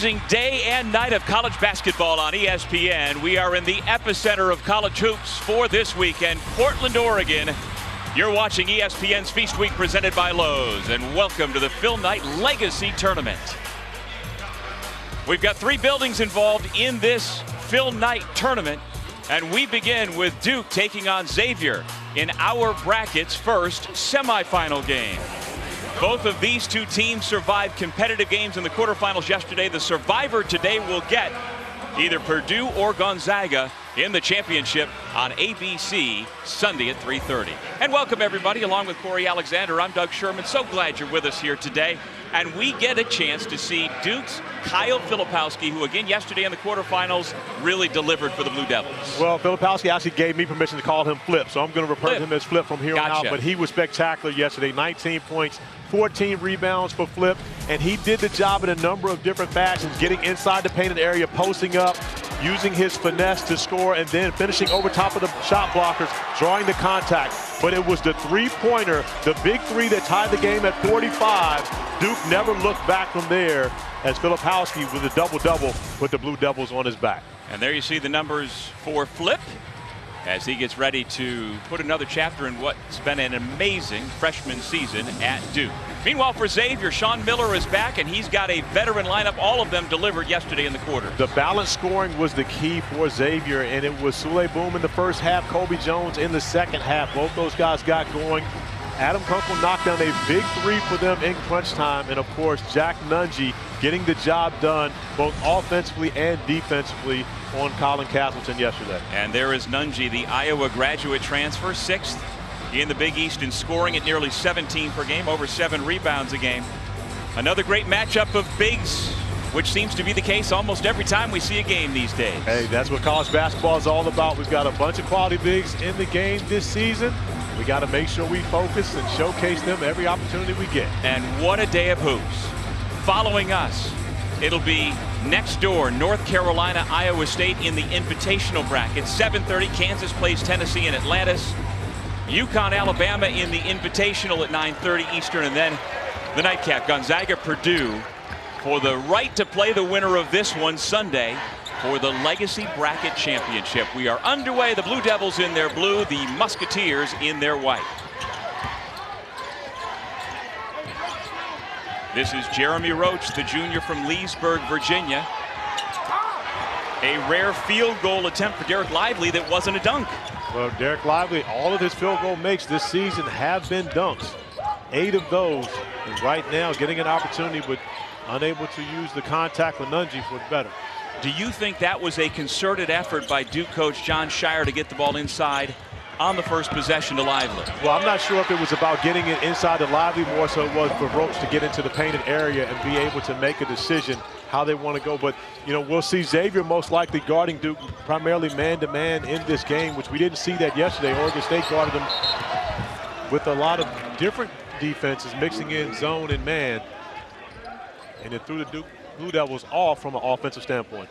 amazing day and night of college basketball on ESPN. We are in the epicenter of college hoops for this weekend, Portland, Oregon. You're watching ESPN's Feast Week presented by Lowe's, and welcome to the Phil Knight Legacy Tournament. We've got three buildings involved in this Phil Knight tournament, and we begin with Duke taking on Xavier in our bracket's first semifinal game. Both of these two teams survived competitive games in the quarterfinals yesterday. The survivor today will get either Purdue or Gonzaga in the championship on ABC Sunday at 3:30. And welcome everybody, along with Corey Alexander. I'm Doug Sherman. So glad you're with us here today. And we get a chance to see Duke's Kyle Filipowski, who again yesterday in the quarterfinals really delivered for the Blue Devils. Well, Filipowski actually gave me permission to call him Flip, so I'm going to refer to him as Flip from here on out. But he was spectacular yesterday. 19 points, 14 rebounds for Flip, and he did the job in a number of different fashions, getting inside the painted area, posting up, using his finesse to score, and then finishing over top of the shot blockers, drawing the contact. But it was the three-pointer, the big three that tied the game at 45. Duke never looked back from there as Filipowski with a double-double put the Blue Devils on his back. And there you see the numbers for Flip as he gets ready to put another chapter in what's been an amazing freshman season at Duke. Meanwhile, for Xavier, Sean Miller is back, and he's got a veteran lineup. All of them delivered yesterday in the quarter. The balanced scoring was the key for Xavier, and it was Sule Boom in the first half, Kobe Jones in the second half. Both those guys got going. Adam Kunkel knocked down a big three for them in crunch time, and of course Jack Nunge getting the job done both offensively and defensively on Colin Castleton yesterday. And there is Nunge, the Iowa graduate transfer, 6th in the Big East in scoring at nearly 17 per game, over 7 rebounds a game. Another great matchup of bigs, which seems to be the case almost every time we see a game these days. Hey, that's what college basketball is all about. We've got a bunch of quality bigs in the game this season. We got to make sure we focus and showcase them every opportunity we get. And what a day of hoops. Following us, it'll be next door, North Carolina, Iowa State in the invitational bracket. 7:30, Kansas plays Tennessee in Atlantis. UConn, Alabama in the invitational at 9:30 Eastern. And then the nightcap, Gonzaga, Purdue, for the right to play the winner of this one Sunday for the Legacy Bracket Championship. We are underway. The Blue Devils in their blue, the Musketeers in their white. This is Jeremy Roach, the junior from Leesburg, Virginia. A rare field goal attempt for Derek Lively that wasn't a dunk. Well, Derek Lively, all of his field goal makes this season have been dunks. 8 of those. And right now getting an opportunity but unable to use the contact with Nunge for better. Do you think that was a concerted effort by Duke coach John Shire to get the ball inside on the first possession to Lively? Well, I'm not sure if it was about getting it inside to Lively more so it was for Roach to get into the painted area and be able to make a decision how they want to go. But, you know, we'll see Xavier most likely guarding Duke primarily man-to-man in this game, which we didn't see that yesterday. Oregon State guarded them with a lot of different defenses, mixing in zone and man. And it threw the Duke Blue Devils off from an offensive standpoint.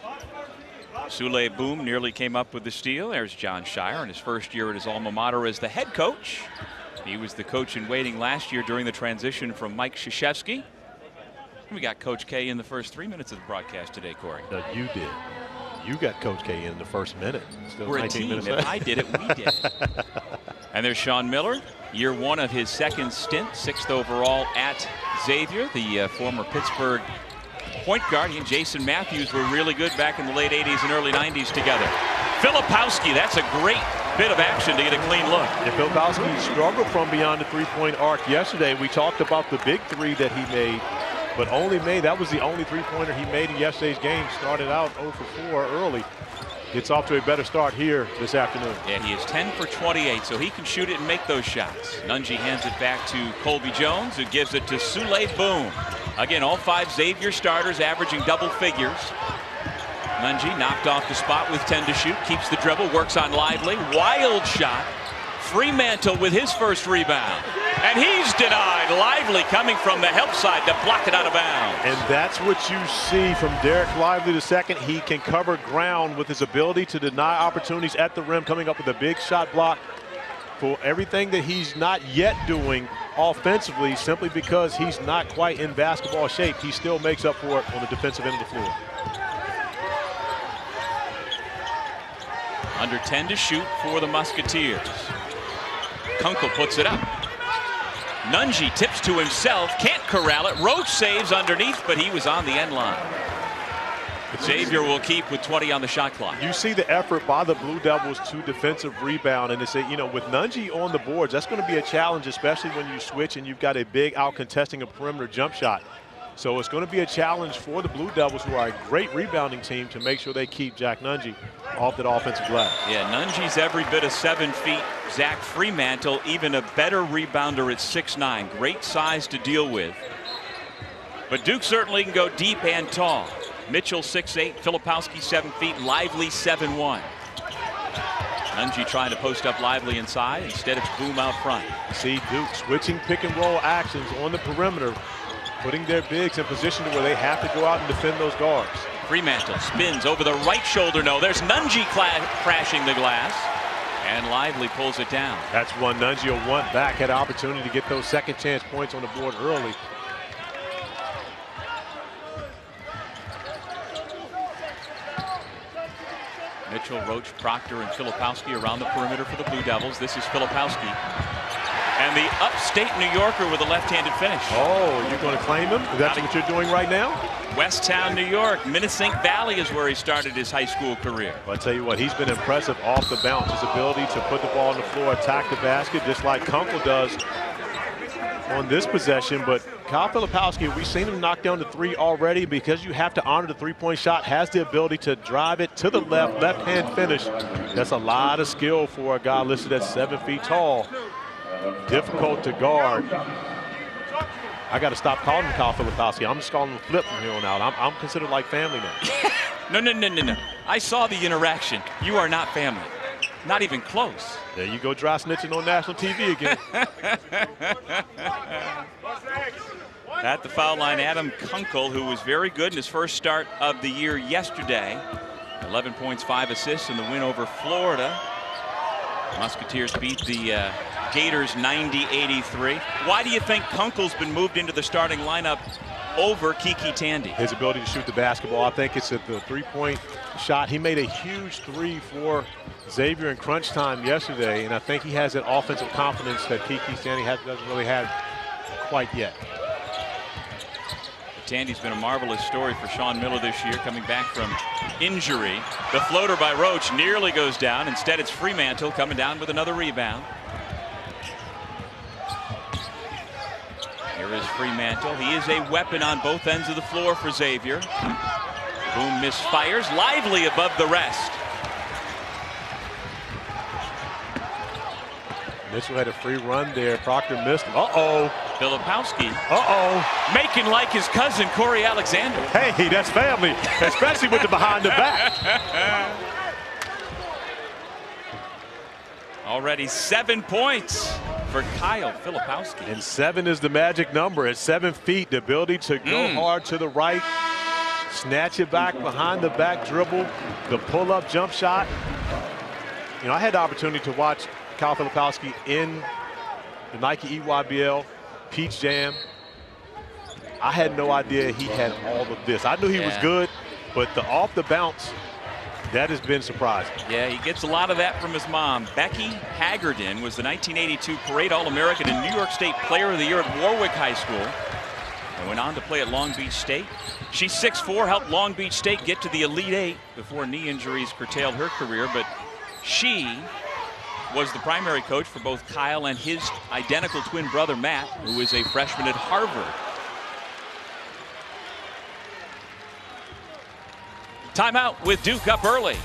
Sule Boom nearly came up with the steal. There's John Shire in his first year at his alma mater as the head coach. He was the coach in waiting last year during the transition from Mike Krzyzewski. We got Coach K in the first 3 minutes of the broadcast today, Corey. No, you did. You got Coach K in the first minute. Still We're a team. If I did it, we did it. And there's Sean Miller, year 1 of his second stint, 6th overall at Xavier, the former Pittsburgh point guard. He and Jason Matthews were really good back in the late 80s and early 90s together. Filipowski, that's a great bit of action to get a clean look. And Filipowski struggled from beyond the three-point arc yesterday. We talked about the big three that he made, but that was the only three-pointer he made in yesterday's game. Started out 0 for 4 early. Gets off to a better start here this afternoon. Yeah, he is 10 for 28, so he can shoot it and make those shots. Nunge hands it back to Colby Jones, who gives it to Sule Boom. Again, all 5 Xavier starters averaging double figures. Nunge knocked off the spot with 10 to shoot, keeps the dribble, works on Lively. Wild shot. Fremantle with his first rebound. And he's denied. Lively coming from the help side to block it out of bounds. And that's what you see from Derek Lively II. He can cover ground with his ability to deny opportunities at the rim, coming up with a big shot block. for everything that he's not yet doing offensively, simply because he's not quite in basketball shape, he still makes up for it on the defensive end of the floor. Under 10 to shoot for the Musketeers. Kunkel puts it up. Nunge tips to himself, can't corral it. Roach saves underneath, but he was on the end line. Xavier will keep with 20 on the shot clock. You see the effort by the Blue Devils to defensive rebound, and they say, you know, with Nunge on the boards, that's going to be a challenge, especially when you switch and you've got a big out contesting a perimeter jump shot. So it's going to be a challenge for the Blue Devils, who are a great rebounding team, to make sure they keep Jack Nunge off that offensive glass. Yeah, Nunge's every bit of 7 feet. Zach Fremantle, even a better rebounder at 6'9". Great size to deal with. But Duke certainly can go deep and tall. Mitchell 6'8", Filipowski 7 feet, Lively 7'1". Nunge trying to post up Lively inside. Instead, it's Boom out front. See Duke switching pick and roll actions on the perimeter, putting their bigs in position to where they have to go out and defend those guards. Fremantle spins over the right shoulder. No, there's Nunge crashing the glass. And Lively pulls it down. That's one Nunge will want back. Had an opportunity to get those second chance points on the board early. Mitchell, Roach, Proctor, and Filipowski around the perimeter for the Blue Devils. This is Filipowski. And the upstate New Yorker with a left-handed finish. Oh, you're going to claim him? That's what you're doing right now? Westtown, New York. Minnesink Valley is where he started his high school career. Well, I tell you what, he's been impressive off the bounce. His ability to put the ball on the floor, attack the basket, just like Kunkel does on this possession. But Kyle Filipowski, we've seen him knock down the 3 already, because you have to honor the 3-point shot, has the ability to drive it to the left-hand finish. That's a lot of skill for a guy listed at 7 feet tall. Difficult to guard. I got to stop calling him Kyle Filipowski. I'm just calling him Flip from here on out. I'm considered like family now. No. I saw the interaction. You are not family. Not even close. There you go, dry snitching on national TV again. At the foul line, Adam Kunkel, who was very good in his first start of the year yesterday. 11 points, 5 assists in the win over Florida. Musketeers beat the Gators 90-83. Why do you think Kunkel's been moved into the starting lineup over Kiki Tandy? His ability to shoot the basketball. I think it's at the 3-point shot. He made a huge 3 for Xavier in crunch time yesterday, and I think he has that offensive confidence that Kiki Tandy doesn't really have quite yet. Tandy's been a marvelous story for Sean Miller this year, coming back from injury. The floater by Roach nearly goes down. Instead, it's Fremantle coming down with another rebound. Here is Fremantle. He is a weapon on both ends of the floor for Xavier. Boom misfires. Lively above the rest. Mitchell had a free run there. Proctor missed him. Uh-oh. Filipowski. Uh-oh. Making like his cousin, Corey Alexander. Hey, that's family, especially with the behind the back. Already 7 points for Kyle Filipowski. And 7 is the magic number. At 7 feet, the ability to go hard to the right, snatch it back behind the back dribble, the pull-up jump shot. You know, I had the opportunity to watch Kyle Filipowski in the Nike EYBL Peach Jam. I had no idea he had all of this. I knew he was good, but the off the bounce, that has been surprising. Yeah, he gets a lot of that from his mom. Becky Haggerden was the 1982 Parade All-American and New York State Player of the Year at Warwick High School, and went on to play at Long Beach State. She's 6'4", helped Long Beach State get to the Elite Eight before knee injuries curtailed her career, but she was the primary coach for both Kyle and his identical twin brother, Matt, who is a freshman at Harvard. Timeout with Duke up early.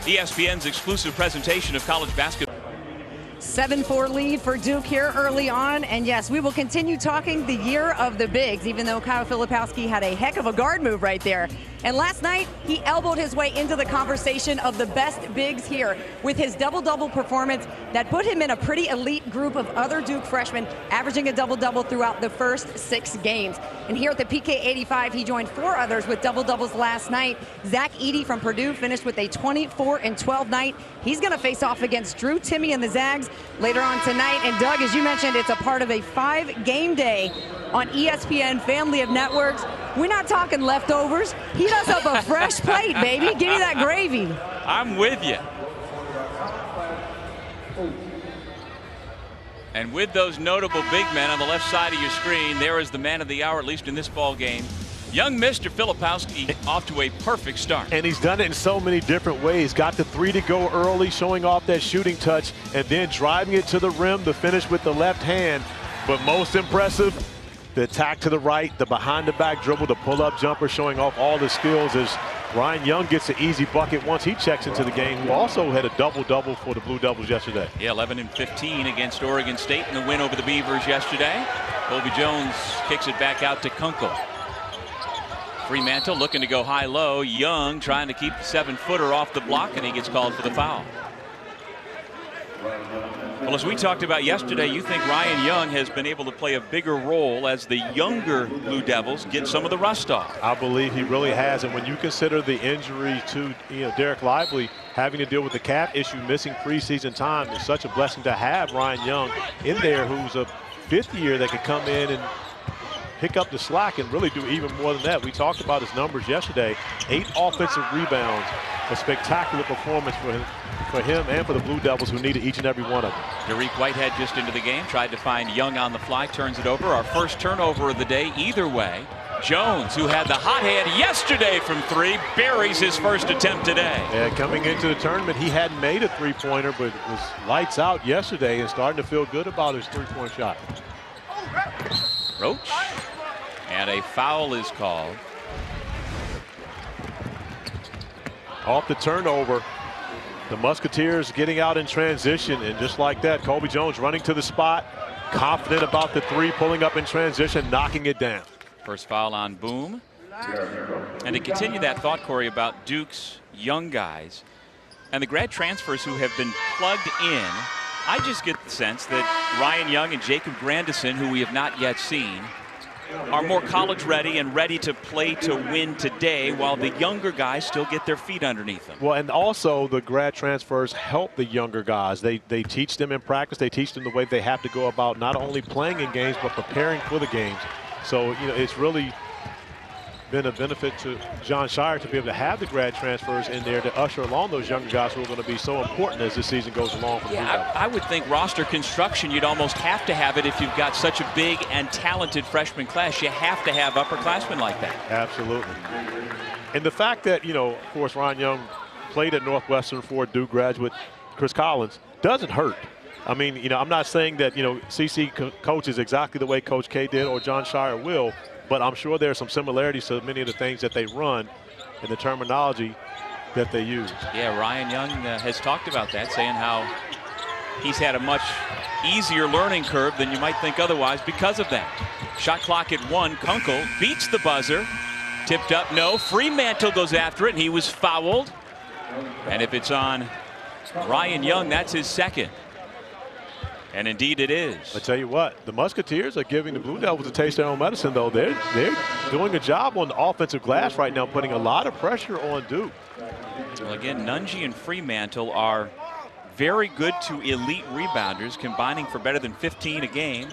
ESPN's exclusive presentation of college basketball. 7-4 lead for Duke here early on. And yes, we will continue talking the year of the bigs, even though Kyle Filipowski had a heck of a guard move right there. And last night, he elbowed his way into the conversation of the best bigs here with his double-double performance that put him in a pretty elite group of other Duke freshmen, averaging a double-double throughout the first 6 games. And here at the PK 85, he joined 4 others with double-doubles last night. Zach Edey from Purdue finished with a 24-12 night. He's going to face off against Drew Timme and the Zags later on tonight. And Doug, as you mentioned, it's a part of a 5-game day on ESPN Family of Networks. We're not talking leftovers. Heat us up a fresh plate, baby. Give me that gravy. I'm with you. And with those notable big men on the left side of your screen, there is the man of the hour, at least in this ball game. Young Mr. Filipowski off to a perfect start. And he's done it in so many different ways. Got the 3 to go early, showing off that shooting touch, and then driving it to the rim to finish with the left hand. But most impressive, the attack to the right, the behind-the-back dribble, the pull-up jumper, showing off all the skills as Ryan Young gets an easy bucket once he checks into the game, who also had a double-double for the Blue Devils yesterday. Yeah, 11 and 15 against Oregon State in the win over the Beavers yesterday. Colby Jones kicks it back out to Kunkel. Fremantle looking to go high-low. Young trying to keep the 7-footer off the block, and he gets called for the foul. Well, as we talked about yesterday, you think Ryan Young has been able to play a bigger role as the younger Blue Devils get some of the rust off. I believe he really has, and when you consider the injury to Derek Lively having to deal with the calf issue, missing preseason time, it's such a blessing to have Ryan Young in there, who's a 5th year that could come in and pick up the slack and really do even more than that. We talked about his numbers yesterday. 8 offensive rebounds, a spectacular performance for him and for the Blue Devils, who needed each and every one of them. Derek Whitehead just into the game, tried to find Young on the fly, turns it over. Our first turnover of the day either way. Jones, who had the hot hand yesterday from 3, buries his first attempt today. Yeah, coming into the tournament, he hadn't made a 3-pointer, but was lights out yesterday and starting to feel good about his 3-point shot. Roach, and a foul is called. Off the turnover, the Musketeers getting out in transition, and just like that, Colby Jones running to the spot, confident about the 3, pulling up in transition, knocking it down. First foul on Boom. And to continue that thought, Corey, about Duke's young guys and the grad transfers who have been plugged in, I just get the sense that Ryan Young and Jacob Grandison, who we have not yet seen, are more college ready and ready to play to win today, while the younger guys still get their feet underneath them. Well, and also the grad transfers help the younger guys. They teach them in practice. They teach them the way they have to go about not only playing in games, but preparing for the games. So, it's really been a benefit to Jon Scheyer to be able to have the grad transfers in there to usher along those younger guys who are going to be so important as this season goes along. For I would think roster construction, you'd almost have to have it if you've got such a big and talented freshman class. You have to have upperclassmen like that. Absolutely. And the fact that, of course, Ryan Young played at Northwestern for Duke graduate Chris Collins doesn't hurt. I mean, I'm not saying that, CC coaches exactly the way Coach K did or Jon Scheyer will, but I'm sure there are some similarities to many of the things that they run and the terminology that they use. Yeah, Ryan Young has talked about that, saying how he's had a much easier learning curve than you might think otherwise because of that. Shot clock at 1. Kunkel beats the buzzer. Tipped up, no. Fremantle goes after it, and he was fouled. And if it's on Ryan Young, that's his second. And indeed it is. I tell you what, the Musketeers are giving the Blue Devils a taste of their own medicine, though. They're doing a job on the offensive glass right now, putting a lot of pressure on Duke. Well, again, Nunge and Fremantle are very good to elite rebounders, combining for better than 15 a game.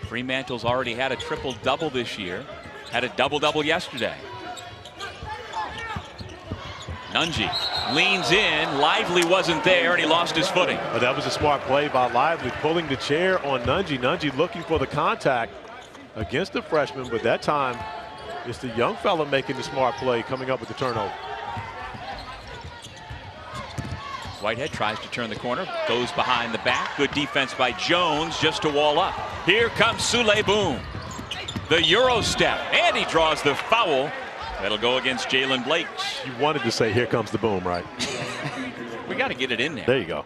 Fremantle's already had a triple-double this year, had a double-double yesterday. Nunge leans in. Lively wasn't there, and he lost his footing. But that was a smart play by Lively, pulling the chair on Nunge. Nunge looking for the contact against the freshman, but that time it's the young fella making the smart play, coming up with the turnover. Whitehead tries to turn the corner, goes behind the back. Good defense by Jones just to wall up. Here comes Sule Boom. The Euro step, and he draws the foul. That'll go against Jalen Blakes. You wanted to say, here comes the boom, right? We got to get it in there. There you go.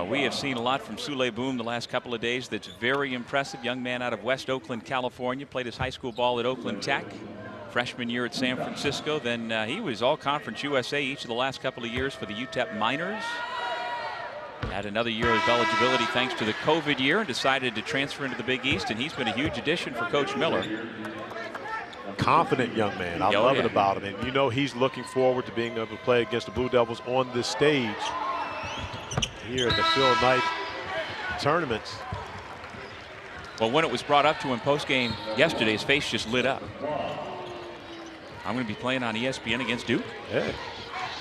We have seen a lot from Sule Boom the last couple of days that's very impressive. Young man out of West Oakland, California. Played his high school ball at Oakland Tech. Freshman year at San Francisco. Then he was All-Conference USA each of the last couple of years for the UTEP Miners. Had another year of eligibility thanks to the COVID year and decided to transfer into the Big East, and he's been a huge addition for Coach Miller. Confident young man. I love it about him. And you know he's looking forward to being able to play against the Blue Devils on this stage here at the Phil Knight tournaments. Well, when it was brought up to him post-game yesterday, his face just lit up. I'm going to be playing on ESPN against Duke. Yeah.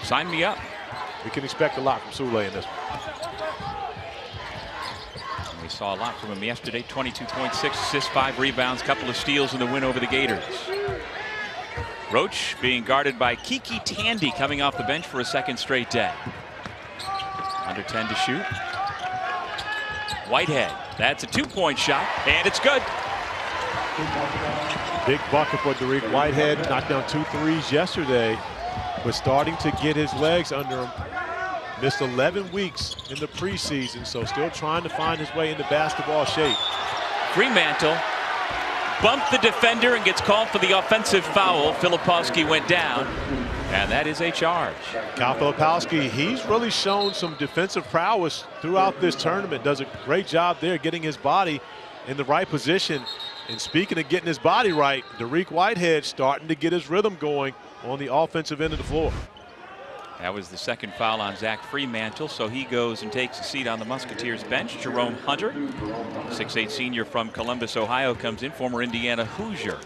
Sign me up. We can expect a lot from Sule in this one. We saw a lot from him yesterday. 22.6 assists, 5 rebounds, couple of steals in the win over the Gators. Roach being guarded by Kiki Tandy, coming off the bench for a second straight day. Under 10 to shoot. Whitehead, that's a 2-point shot, and it's good. Big bucket for Derek Whitehead. Knocked down 2 threes yesterday, but starting to get his legs under him. Missed 11 weeks in the preseason, so still trying to find his way into basketball shape. Fremantle bumped the defender and gets called for the offensive foul. Filipowski went down, and that is a charge. Kyle Filipowski, he's really shown some defensive prowess throughout this tournament. Does a great job there getting his body in the right position. And speaking of getting his body right, Derek Whitehead starting to get his rhythm going on the offensive end of the floor. That was the second foul on Zach Fremantle, so he goes and takes a seat on the Musketeers bench. Jerome Hunter, 6'8" senior from Columbus, Ohio, comes in, former Indiana Hoosier.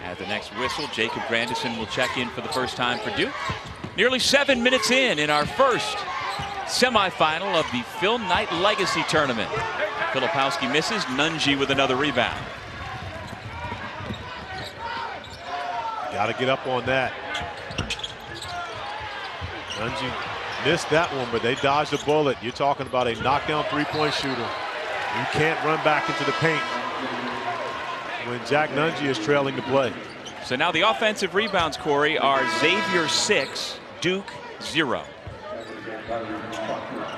At the next whistle, Jacob Grandison will check in for the first time for Duke. Nearly 7 minutes in our first semifinal of the Phil Knight Legacy Tournament. Filipowski misses, Nunji with another rebound. Got to get up on that. Nunji missed that one, but they dodged the bullet. You're talking about a knockdown three-point shooter. You can't run back into the paint when Jack Nunji is trailing the play. So now the offensive rebounds, Corey, are Xavier 6, Duke 0.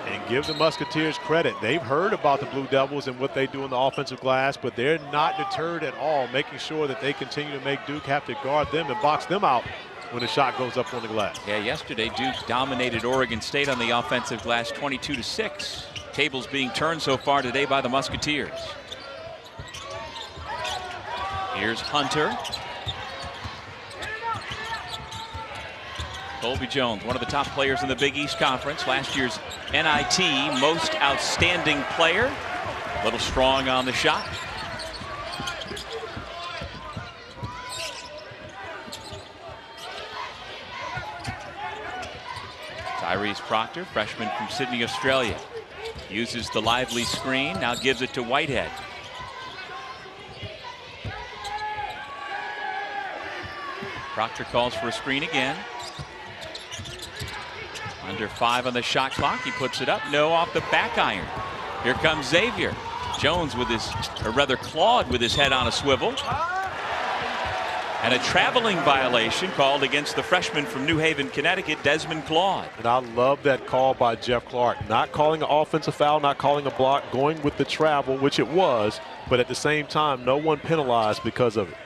And give the Musketeers credit. They've heard about the Blue Devils and what they do in the offensive glass, but they're not deterred at all, making sure that they continue to make Duke have to guard them and box them out when the shot goes up on the glass. Yeah, yesterday Duke dominated Oregon State on the offensive glass 22-6. Tables being turned so far today by the Musketeers. Here's Hunter. Colby Jones, one of the top players in the Big East Conference. Last year's NIT Most Outstanding Player. A little strong on the shot. Tyrese Proctor, freshman from Sydney, Australia. Uses the lively screen, now gives it to Whitehead. Proctor calls for a screen again. Under 5 on the shot clock. He puts it up. No, off the back iron. Here comes Xavier. Jones with his, or rather Claude with his head on a swivel. And a traveling violation called against the freshman from New Haven, Connecticut, Desmond Claude. And I love that call by Jeff Clark. Not calling an offensive foul, not calling a block, going with the travel, which it was. But at the same time, no one penalized because of it.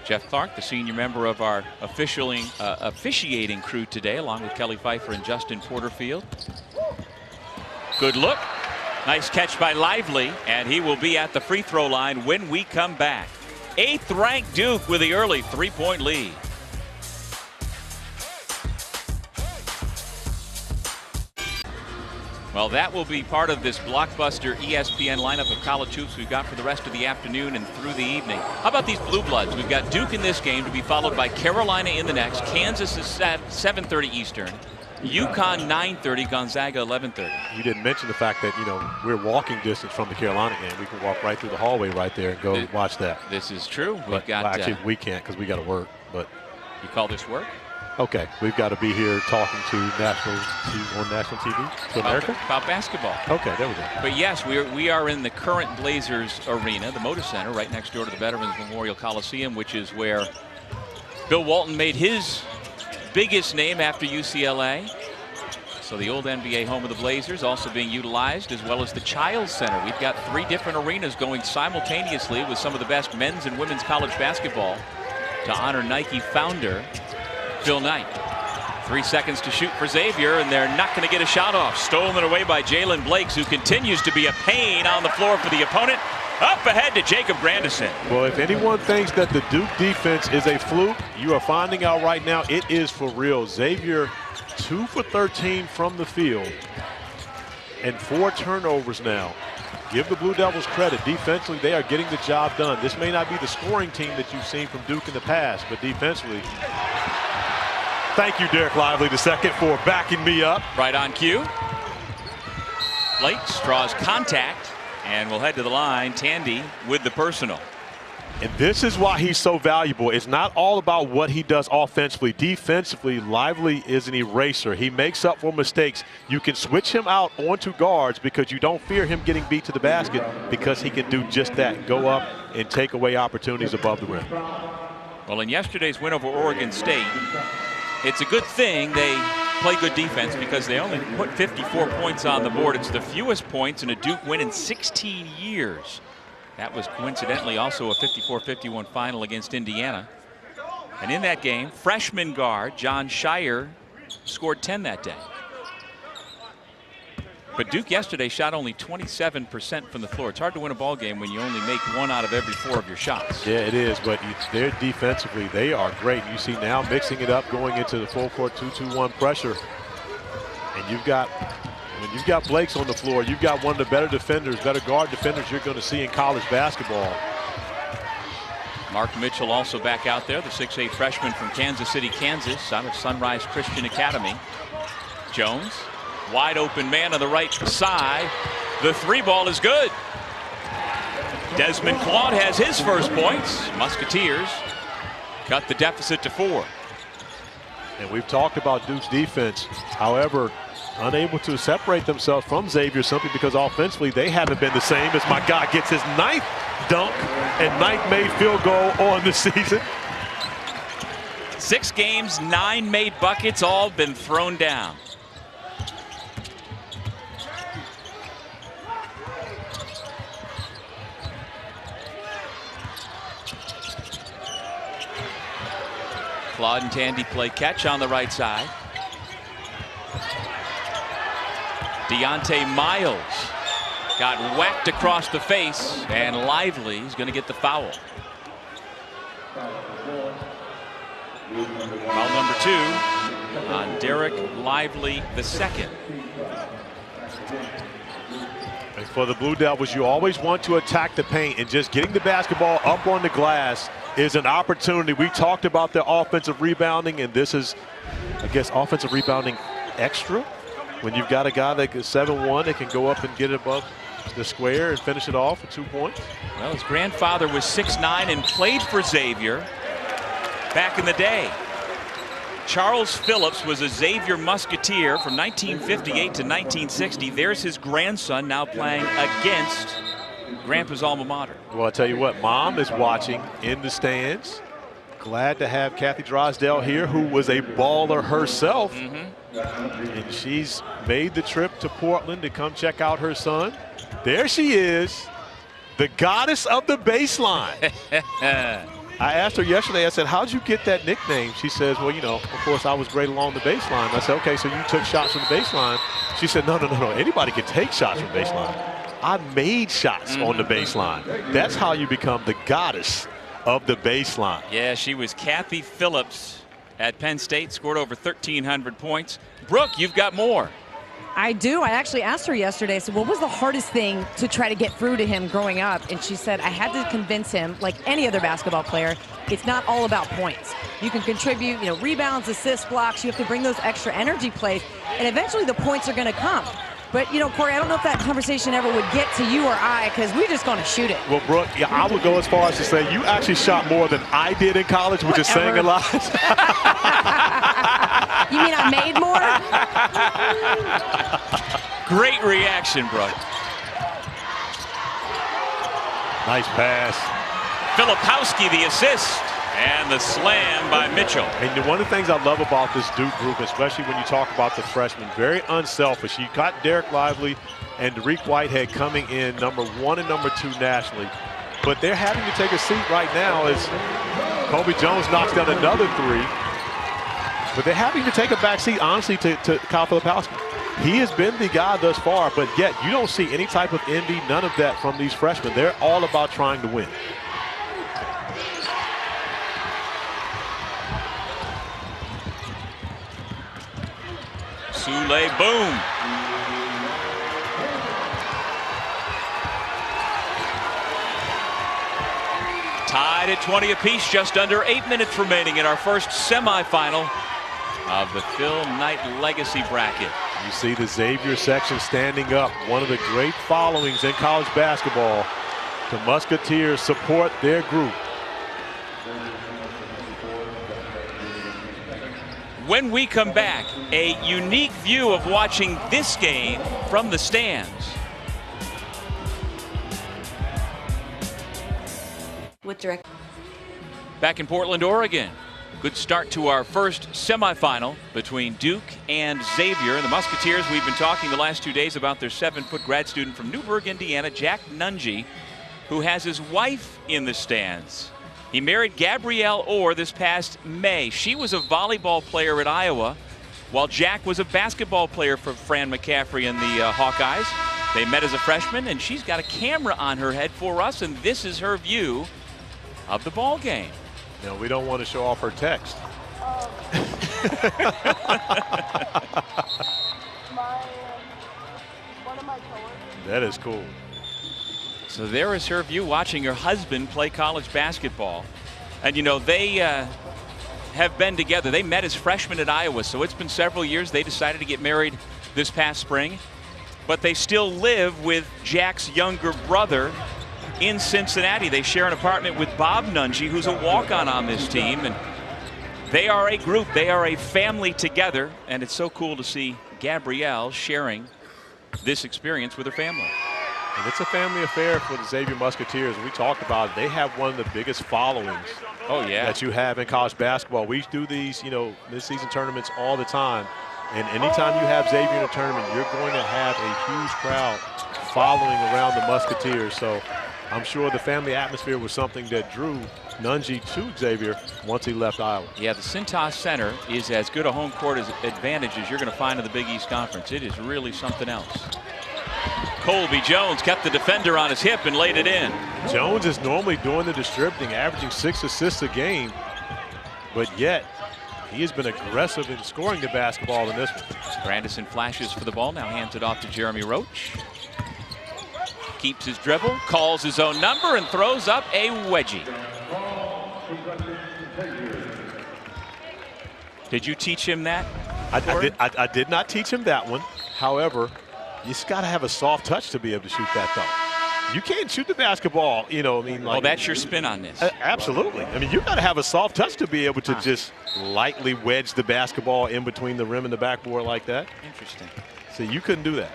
Jeff Clark, the senior member of our officiating crew today, along with Kelly Pfeiffer and Justin Porterfield. Good look. Nice catch by Lively, and he will be at the free throw line when we come back. 8th ranked Duke with the early 3-point lead. Well, that will be part of this blockbuster ESPN lineup of college hoops we've got for the rest of the afternoon and through the evening. How about these Blue Bloods? We've got Duke in this game to be followed by Carolina in the next. Kansas is at 7:30 Eastern. UConn 9:30, Gonzaga 11:30. You didn't mention the fact that, you know, we're walking distance from the Carolina game. We can walk right through the hallway right there and go watch that. This is true. We've got, well, actually, we can't because we got to work. But you call this work? Okay, we've got to be here talking to national TV to America about basketball. Okay, there we go. But yes, we are in the current Blazers arena, the Moda Center, right next door to the Veterans Memorial Coliseum, which is where Bill Walton made his biggest name after UCLA. So the old NBA home of the Blazers also being utilized, as well as the Childs Center. We've got 3 different arenas going simultaneously with some of the best men's and women's college basketball to honor Nike founder Phil Knight. 3 seconds to shoot for Xavier, and they're not going to get a shot off. Stolen away by Jalen Blakes, who continues to be a pain on the floor for the opponent. Up ahead to Jacob Grandison. Well, if anyone thinks that the Duke defense is a fluke, you are finding out right now it is for real. Xavier 2 for 13 from the field and 4 turnovers now. Give the Blue Devils credit. Defensively, they are getting the job done. This may not be the scoring team that you've seen from Duke in the past, but defensively. Thank you, Derek Lively II, for backing me up. Right on cue. Blakes draws contact and will head to the line. Tandy with the personal. And this is why he's so valuable. It's not all about what he does offensively. Defensively, Lively is an eraser. He makes up for mistakes. You can switch him out onto guards because you don't fear him getting beat to the basket, because he can do just that, go up and take away opportunities above the rim. Well, in yesterday's win over Oregon State, it's a good thing they play good defense because they only put 54 points on the board. It's the fewest points in a Duke win in 16 years. That was coincidentally also a 54-51 final against Indiana. And in that game, freshman guard John Shire scored 10 that day. But Duke yesterday shot only 27% from the floor. It's hard to win a ball game when you only make 1 out of every 4 of your shots. Yeah, it is, but they're defensively, they are great. You see now mixing it up, going into the full court 2-2-1 pressure. And when you've got Blakes on the floor, you've got one of the better defenders, better guard defenders you're going to see in college basketball. Mark Mitchell also back out there, the 6'8 freshman from Kansas City, Kansas, out of Sunrise Christian Academy. Jones, wide open man on the right side. The 3 ball is good. Desmond Claude has his first points. Musketeers cut the deficit to 4. And we've talked about Duke's defense. However, unable to separate themselves from Xavier simply because offensively they haven't been the same, as my guy gets his 9th dunk and 9th made field goal on the season. 6 games, 9 made buckets, all been thrown down. Claude and Tandy play catch on the right side. Deontay Miles got whacked across the face, and Lively is going to get the foul. Foul number 2 on Derek Lively II. And for the Blue Devils, you always want to attack the paint, and just getting the basketball up on the glass is an opportunity. We talked about their offensive rebounding, and this is, I guess, offensive rebounding extra. When you've got a guy that is 7'1", that can go up and get it above the square and finish it off for 2 points. Well, his grandfather was 6'9" and played for Xavier back in the day. Charles Phillips was a Xavier Musketeer from 1958 to 1960. There's his grandson now playing against Grandpa's alma mater. Well, I tell you what, Mom is watching in the stands. Glad to have Kathy Drysdale here, who was a baller herself. And she's made the trip to Portland to come check out her son. There she is, the goddess of the baseline. I asked her yesterday, I said, how'd you get that nickname? She says, well, you know, of course I was great along the baseline. I said, okay, so you took shots from the baseline. She said, no. Anybody can take shots from the baseline. I made shots on the baseline. That's how you become the goddess of the baseline. Yeah, she was Kathy Phillips at Penn State, scored over 1,300 points. Brooke, you've got more. I do. I actually asked her yesterday, I said, what was the hardest thing to try to get through to him growing up? And she said, I had to convince him, like any other basketball player, it's not all about points. You can contribute, you know, rebounds, assists, blocks. You have to bring those extra energy plays, and eventually the points are going to come. But, you know, Corey, I don't know if that conversation ever would get to you or I, because we're just going to shoot it. Well, Brooke, yeah, I would go as far as to say you actually shot more than I did in college, which is saying a lot. You mean I made more? Great reaction, Brooke. Nice pass. Filipowski, the assist. And the slam by Mitchell. And one of the things I love about this Duke group, especially when you talk about the freshmen, very unselfish. You got Derek Lively and Derek Whitehead coming in #1 and #2 nationally. But they're having to take a seat right now as Kobe Jones knocks down another 3. But they're having to take a back seat, honestly, to Kyle Filipowski. He has been the guy thus far, but yet you don't see any type of envy, none of that from these freshmen. They're all about trying to win. Sule, boom. Tied at 20 apiece, just under 8 minutes remaining in our first semifinal of the Phil Knight Legacy bracket. You see the Xavier section standing up, one of the great followings in college basketball. The Musketeers support their group. When we come back, a unique view of watching this game from the stands. Back in Portland, Oregon. Good start to our first semifinal between Duke and Xavier. And the Musketeers, we've been talking the last 2 days about their 7-foot grad student from Newburgh, Indiana, Jack Nunge, who has his wife in the stands. He married Gabrielle Orr this past May. She was a volleyball player at Iowa, while Jack was a basketball player for Fran McCaffrey and the Hawkeyes. They met as a freshman, and she's got a camera on her head for us, and this is her view of the ball game. No, we don't want to show off her text. That is cool. So there is her view watching her husband play college basketball. And you know, they have been together. They met as freshmen at Iowa, so it's been several years. They decided to get married this past spring. But they still live with Jack's younger brother in Cincinnati. They share an apartment with Bob Nunge, who's a walk-on on this team. And they are a group. They are a family together. And it's so cool to see Gabrielle sharing this experience with her family. And it's a family affair for the Xavier Musketeers. We talked about it. They have one of the biggest followings that you have in college basketball. We do these, mid-season tournaments all the time. And anytime you have Xavier in a tournament, you're going to have a huge crowd following around the Musketeers. So I'm sure the family atmosphere was something that drew Nunge to Xavier once he left Iowa. Yeah, the Cintas Center is as good a home court advantage as you're going to find in the Big East Conference. It is really something else. Colby Jones kept the defender on his hip and laid it in. Jones is normally doing the distributing, averaging 6 assists a game, but yet he has been aggressive in scoring the basketball in this one. Grandison flashes for the ball, now hands it off to Jeremy Roach. Keeps his dribble, calls his own number, and throws up a wedgie. Did you teach him that? I did not teach him that one. However, you just got to have a soft touch to be able to shoot that though. You can't shoot the basketball, Like, that's your spin on this. Absolutely. I mean, you got to have a soft touch to be able to just lightly wedge the basketball in between the rim and the backboard like that. Interesting. So you couldn't do that.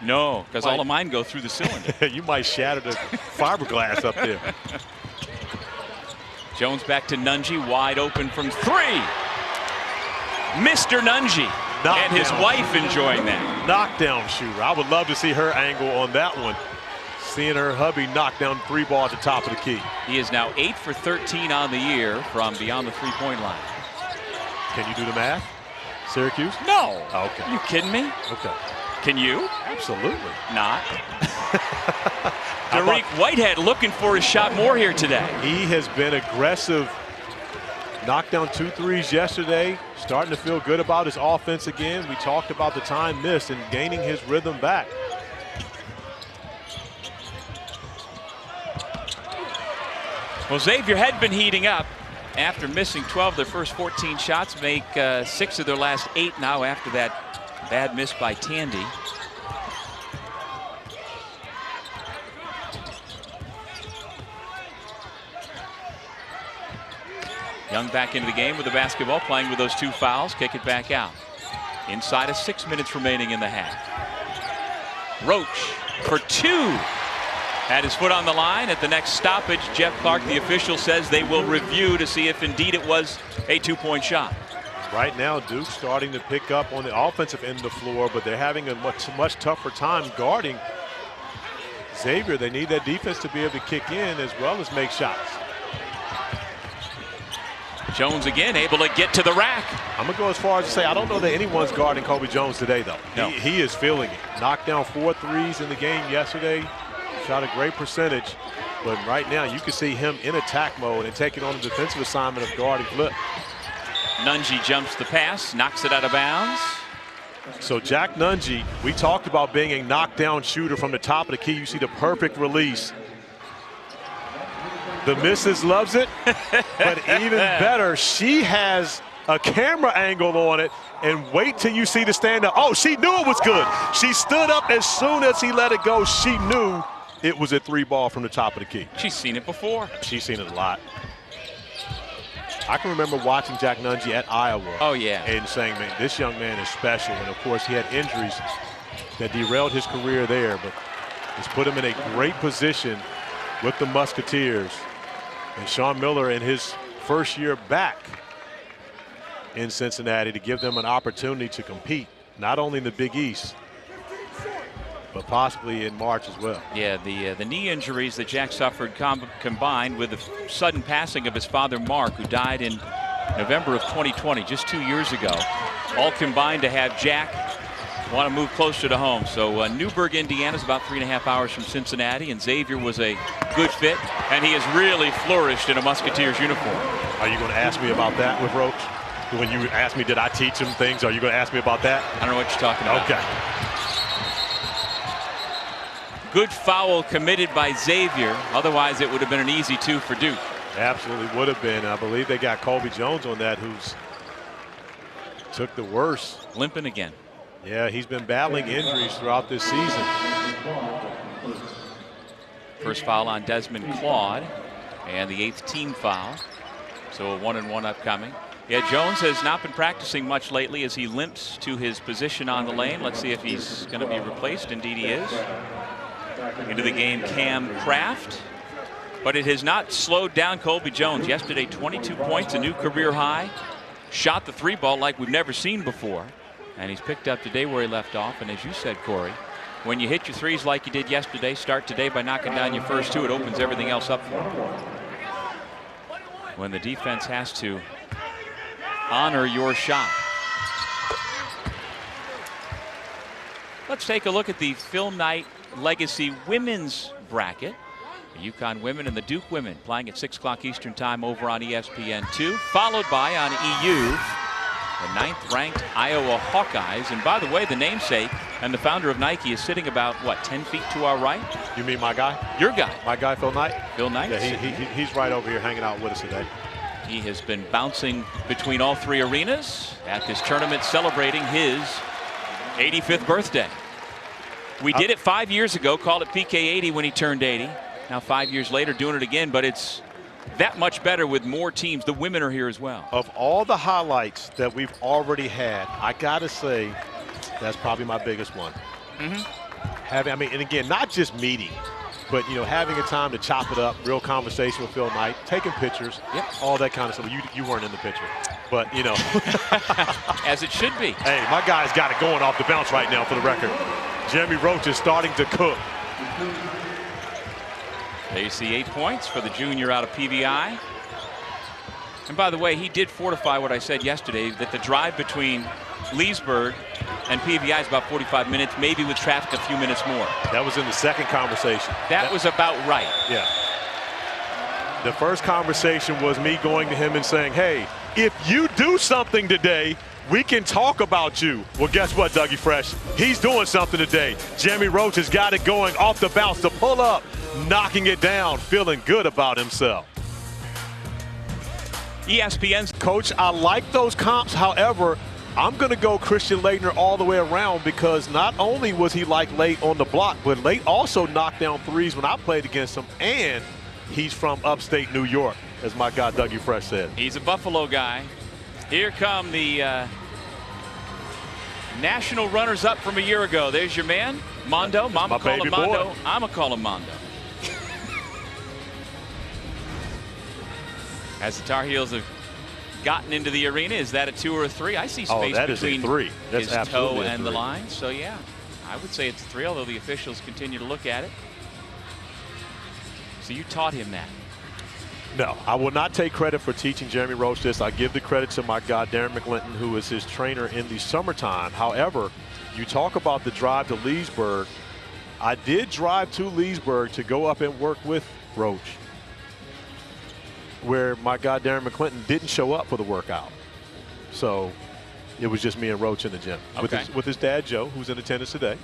No, because all of mine go through the cylinder. You might shatter the fiberglass up there. Jones back to Nunge, wide open from 3. Mr. Nunge. And his wife enjoying that. Knockdown shooter. I would love to see her angle on that one. Seeing her hubby knock down 3 ball at the top of the key. He is now 8 for 13 on the year from beyond the 3-point line. Can you do the math? Syracuse? No. Oh, okay. Are you kidding me? Okay. Can you? Absolutely. Not. Derek Whitehead looking for his shot more here today. He has been aggressive. Knocked down 2 threes yesterday. Starting to feel good about his offense again. We talked about the time missed and gaining his rhythm back. Well, Xavier had been heating up after missing 12 of their first 14 shots. Make 6 of their last 8 now after that bad miss by Tandy. Young back into the game with the basketball, playing with those 2 fouls. Kick it back out. Inside of 6 minutes remaining in the half. Roach for 2. Had his foot on the line at the next stoppage. Jeff Clark, the official, says they will review to see if indeed it was a 2-point shot. Right now, Duke's starting to pick up on the offensive end of the floor, but they're having a much tougher time guarding Xavier. They need that defense to be able to kick in as well as make shots. Jones again able to get to the rack. I'm going to go as far as to say I don't know that anyone's guarding Kobe Jones today, though. No. He is feeling it. Knocked down 4 threes in the game yesterday. Shot a great percentage. But right now, you can see him in attack mode and taking on the defensive assignment of guarding Flip. Nunge jumps the pass, knocks it out of bounds. So Jack Nunge, we talked about being a knockdown shooter from the top of the key. You see the perfect release. The missus loves it, but even better, she has a camera angle on it, and wait till you see the stand up. Oh, she knew it was good. She stood up as soon as he let it go. She knew it was a 3-ball from the top of the key. She's seen it before. She's seen it a lot. I can remember watching Jack Nunge at Iowa. Oh, yeah. And saying, man, this young man is special. And, of course, he had injuries that derailed his career there, but it's put him in a great position with the Musketeers. And Sean Miller in his first year back in Cincinnati to give them an opportunity to compete, not only in the Big East, but possibly in March as well. Yeah, the knee injuries that Jack suffered combined with the sudden passing of his father, Mark, who died in November of 2020, just 2 years ago, all combined to have Jack want to move closer to home. So Newburgh, Indiana is about 3.5 hours from Cincinnati, and Xavier was a good fit, and he has really flourished in a Musketeers uniform. Are you going to ask me about that with Roach? When you asked me, did I teach him things, are you going to ask me about that? I don't know what you're talking about. Okay. Good foul committed by Xavier. Otherwise, it would have been an easy 2 for Duke. Absolutely would have been. I believe they got Kobe Jones on that, who's took the worst. Limping again. Yeah, he's been battling injuries throughout this season. First foul on Desmond Claude, and the 8th team foul. So a 1-and-1 upcoming. Yeah, Jones has not been practicing much lately as he limps to his position on the lane. Let's see if he's going to be replaced. Indeed he is. Into the game, Cam Kraft. But it has not slowed down Colby Jones. Yesterday, 22 points, a new career high. Shot the 3-ball like we've never seen before. And he's picked up today where he left off. And as you said, Corey, when you hit your threes like you did yesterday, start today by knocking down your first 2, it opens everything else up for him. When the defense has to honor your shot. Let's take a look at the Phil Knight Legacy Women's Bracket. The UConn women and the Duke women playing at 6 o'clock Eastern Time over on ESPN2, followed by on EU the 9th-ranked Iowa Hawkeyes. And by the way, the namesake and the founder of Nike is sitting about, what, 10 feet to our right? You mean my guy? Your guy. My guy, Phil Knight? Phil Knight. Yeah, he's right over here hanging out with us today. He has been bouncing between all 3 arenas at this tournament celebrating his 85th birthday. We did it 5 years ago, called it PK 80 when he turned 80. Now 5 years later doing it again, but it's that much better with more teams. The women are here as well. Of all the highlights that we've already had, I gotta say that's probably my biggest one. I mean, and again, not just meeting, but having a time to chop it up, real conversation with Phil Knight, taking pictures, all that kind of stuff. You weren't in the picture, but as it should be. Hey, my guy's got it going off the bounce right now for the record. Jeremy Roach is starting to cook. There you see 8 points for the junior out of PVI. And by the way, he did fortify what I said yesterday, that the drive between Leesburg and PVI is about 45 minutes, maybe with traffic a few minutes more. That was in the second conversation. That was about right. Yeah. The first conversation was me going to him and saying, hey, if you do something today, we can talk about you. Well, guess what, Dougie Fresh? He's doing something today. Jeremy Roach has got it going off the bounce to pull up, knocking it down, feeling good about himself. ESPN's coach, I like those comps. However, I'm going to go Christian Laettner all the way around, because not only was he like late on the block, but late also knocked down threes when I played against him, and he's from upstate New York, as my guy Dougie Fresh said. He's a Buffalo guy. Here come the national runners-up from a year ago. There's your man, Mondo. Mama call him Mondo. Boy. I'ma call him Mondo. As the Tar Heels have gotten into the arena, is that a 2 or a 3? I see space between his toe and the line. So, yeah, I would say it's a 3, although the officials continue to look at it. So you taught him that? No, I will not take credit for teaching Jeremy Roach this. I give the credit to my guy, Darren McClinton, who is his trainer in the summertime. However, you talk about the drive to Leesburg. I did drive to Leesburg to go up and work with Roach, where my guy, Darren McClinton, didn't show up for the workout. So it was just me and Roach in the gym with his dad, Joe, who's in attendance today.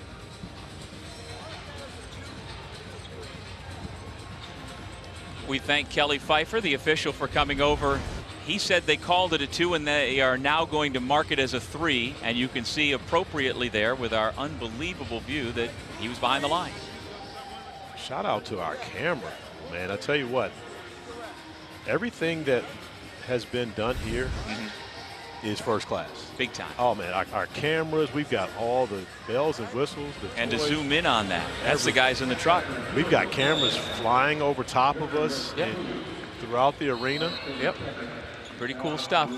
We thank Kelly Pfeiffer, the official, for coming over. He said they called it a 2 and they are now going to mark it as a 3. And you can see appropriately there with our unbelievable view that he was behind the line. Shout out to our camera, man. I tell you what, everything that has been done here is first class. Big time. Oh, man, our cameras, we've got all the bells and whistles. And to zoom in on that, that's the guys in the truck. We've got cameras flying over top of us throughout the arena. Yep. Pretty cool stuff.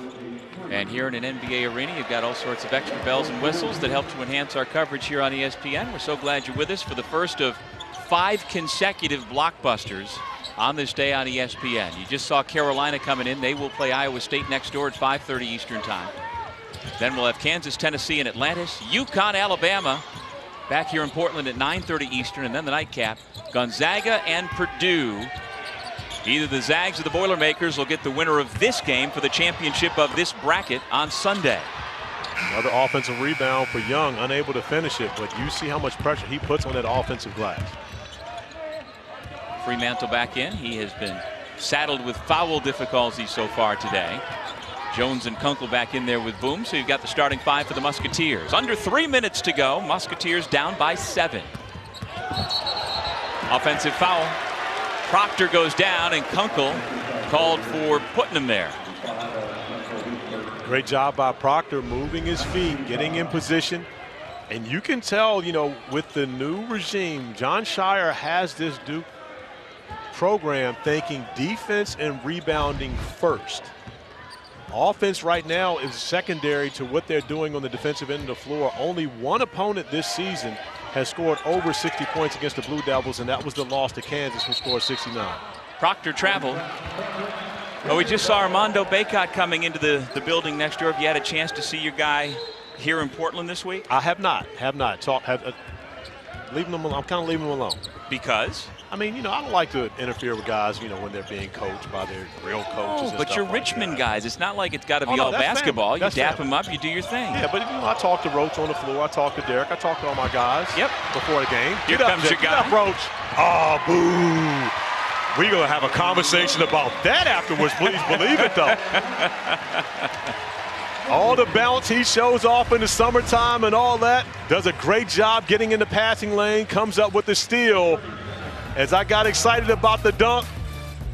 And here in an NBA arena, you've got all sorts of extra bells and whistles that help to enhance our coverage here on ESPN. We're so glad you're with us for the first of 5 consecutive blockbusters on this day on ESPN. You just saw Carolina coming in. They will play Iowa State next door at 5:30 Eastern time. Then we'll have Kansas, Tennessee, and Atlantis. UConn, Alabama back here in Portland at 9:30 Eastern. And then the nightcap, Gonzaga and Purdue. Either the Zags or the Boilermakers will get the winner of this game for the championship of this bracket on Sunday. Another offensive rebound for Young, unable to finish it, but you see how much pressure he puts on that offensive glass. Fremantle back in. He has been saddled with foul difficulties so far today. Jones and Kunkel back in there with Boom, so you've got the starting 5 for the Musketeers. Under 3 minutes to go. Musketeers down by 7. Offensive foul. Proctor goes down, and Kunkel called for putting him there. Great job by Proctor, moving his feet, getting in position. And you can tell, you know, with the new regime, John Shire has this Duke program thinking defense and rebounding first. Offense right now is secondary to what they're doing on the defensive end of the floor. Only one opponent this season has scored over 60 points against the Blue Devils, and that was the loss to Kansas, who scored 69. Proctor traveled. Oh, we just saw Armando Bacot coming into the building next door. Have you had a chance to see your guy here in Portland this week? I have not. Leaving them alone. I'm kind of leaving them alone. Because? I mean, you know, I don't like to interfere with guys, you know, when they're being coached by their real coaches. But you're Richmond guys. It's not like it's got to be all basketball. You dap them up, you do your thing. Yeah, but you know, I talk to Roach on the floor. I talk to Derek. I talk to all my guys. Yep. Before the game. Here comes your guy. Get up, Roach. Oh, boo. We're going to have a conversation about that afterwards. Please believe it, though. All the bounce he shows off in the summertime and all that. Does a great job getting in the passing lane. Comes up with the steal. As I got excited about the dunk,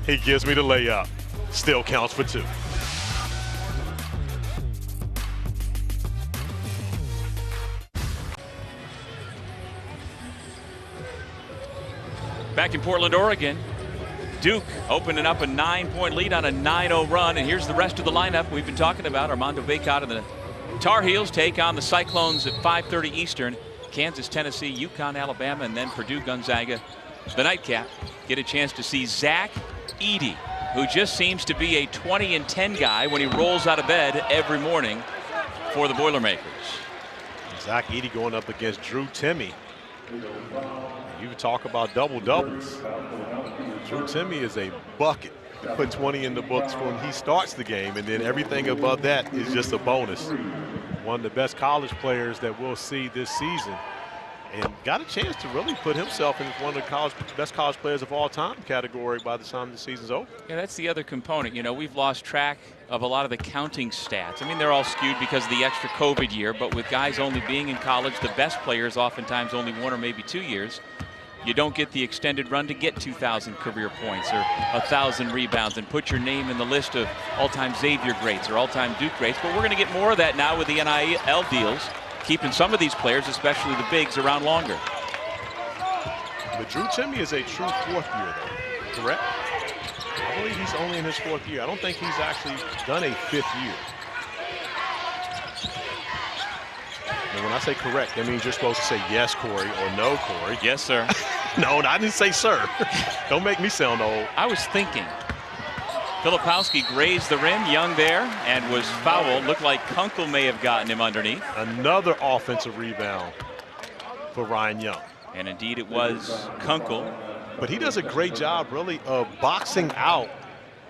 he gives me the layup. Still counts for 2. Back in Portland, Oregon, Duke opening up a 9-point lead on a 9-0 run. And here's the rest of the lineup we've been talking about. Armando Bacot and the Tar Heels take on the Cyclones at 5:30 Eastern. Kansas, Tennessee, UConn, Alabama, and then Purdue, Gonzaga. The nightcap, get a chance to see Zach Edey, who just seems to be a 20-10 guy when he rolls out of bed every morning for the Boilermakers. Zach Edey going up against Drew Timme. You talk about double-doubles. Drew Timme is a bucket. He put 20 in the books when he starts the game, and then everything above that is just a bonus. One of the best college players that we'll see this season. And got a chance to really put himself in one of the best college players of all time category by the time the season's over. Yeah, that's the other component. You know, we've lost track of a lot of the counting stats. I mean, they're all skewed because of the extra COVID year, but with guys only being in college, the best players oftentimes only 1 or maybe 2 years. You don't get the extended run to get 2,000 career points or 1,000 rebounds and put your name in the list of all-time Xavier greats or all-time Duke greats. But we're going to get more of that now with the NIL deals, keeping some of these players, especially the bigs, around longer. But Drew Timme is a true 4th year, though, correct? I believe he's only in his 4th year. I don't think he's actually done a 5th year. And when I say correct, that means you're supposed to say yes, Corey, or no, Corey. Yes, sir. No, I didn't say sir. Don't make me sound old. I was thinking. Filipowski grazed the rim, Young there, and was fouled. Looked like Kunkel may have gotten him underneath. Another offensive rebound for Ryan Young. And indeed it was Kunkel. But he does a great job, really, of boxing out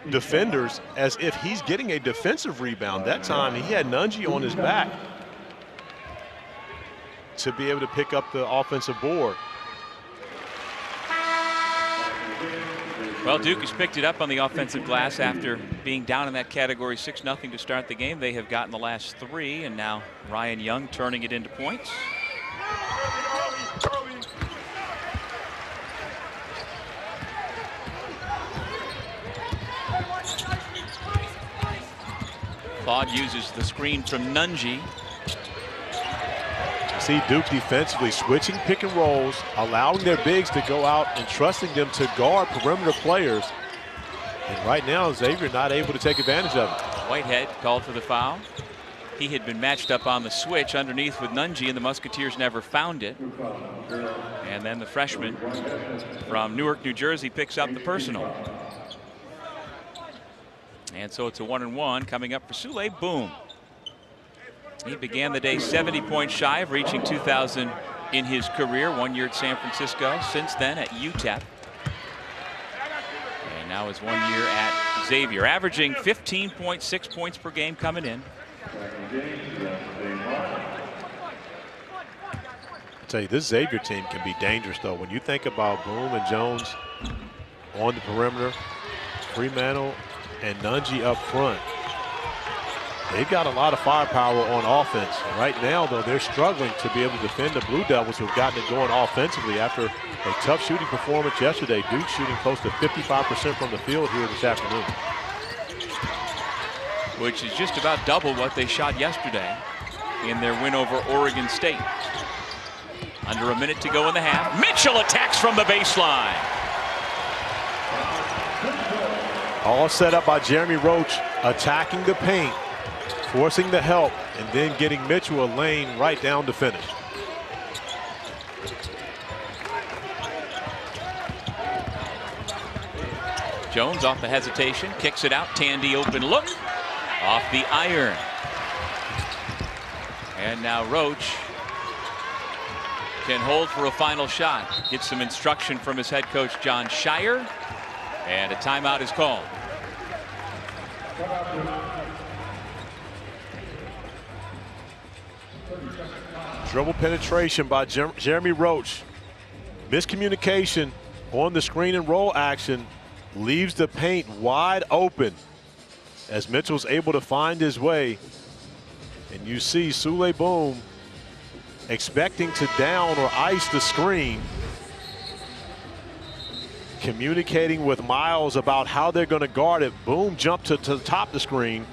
defenders as if he's getting a defensive rebound. That time he had Nunji on his back to be able to pick up the offensive board. Well, Duke has picked it up on the offensive glass after being down in that category 6-0 to start the game. They have gotten the last 3, and now Ryan Young turning it into points. Claude uses the screen from Nunji. See Duke defensively switching pick and rolls, allowing their bigs to go out and trusting them to guard perimeter players. And right now, Xavier not able to take advantage of it. Whitehead called for the foul. He had been matched up on the switch underneath with Nunji, and the Musketeers never found it. And then the freshman from Newark, New Jersey picks up the personal. And so it's a 1-and-1 coming up for Souley Boum. He began the day 70 points shy of reaching 2,000 in his career. 1 year at San Francisco, since then at UTEP. And now is 1 year at Xavier, averaging 15.6 points per game coming in. I'll tell you, this Xavier team can be dangerous, though. When you think about Boum and Jones on the perimeter, Fremantle and Nunji up front, they've got a lot of firepower on offense. Right now, though, they're struggling to be able to defend the Blue Devils, who've gotten it going offensively after a tough shooting performance yesterday. Duke shooting close to 55% from the field here this afternoon, which is just about double what they shot yesterday in their win over Oregon State. Under a minute to go in the half. Mitchell attacks from the baseline. All set up by Jeremy Roach, attacking the paint, forcing the help, and then getting Mitchell a lane right down to finish. Jones off the hesitation, kicks it out. Tandy open look, off the iron. And now Roach can hold for a final shot. Gets some instruction from his head coach, John Shire. And a timeout is called. Dribble penetration by Jeremy Roach. Miscommunication on the screen and roll action leaves the paint wide open as Mitchell's able to find his way. And you see Souley Boum expecting to down or ice the screen, communicating with Miles about how they're going to guard it. Boum jumped to the top of the screen.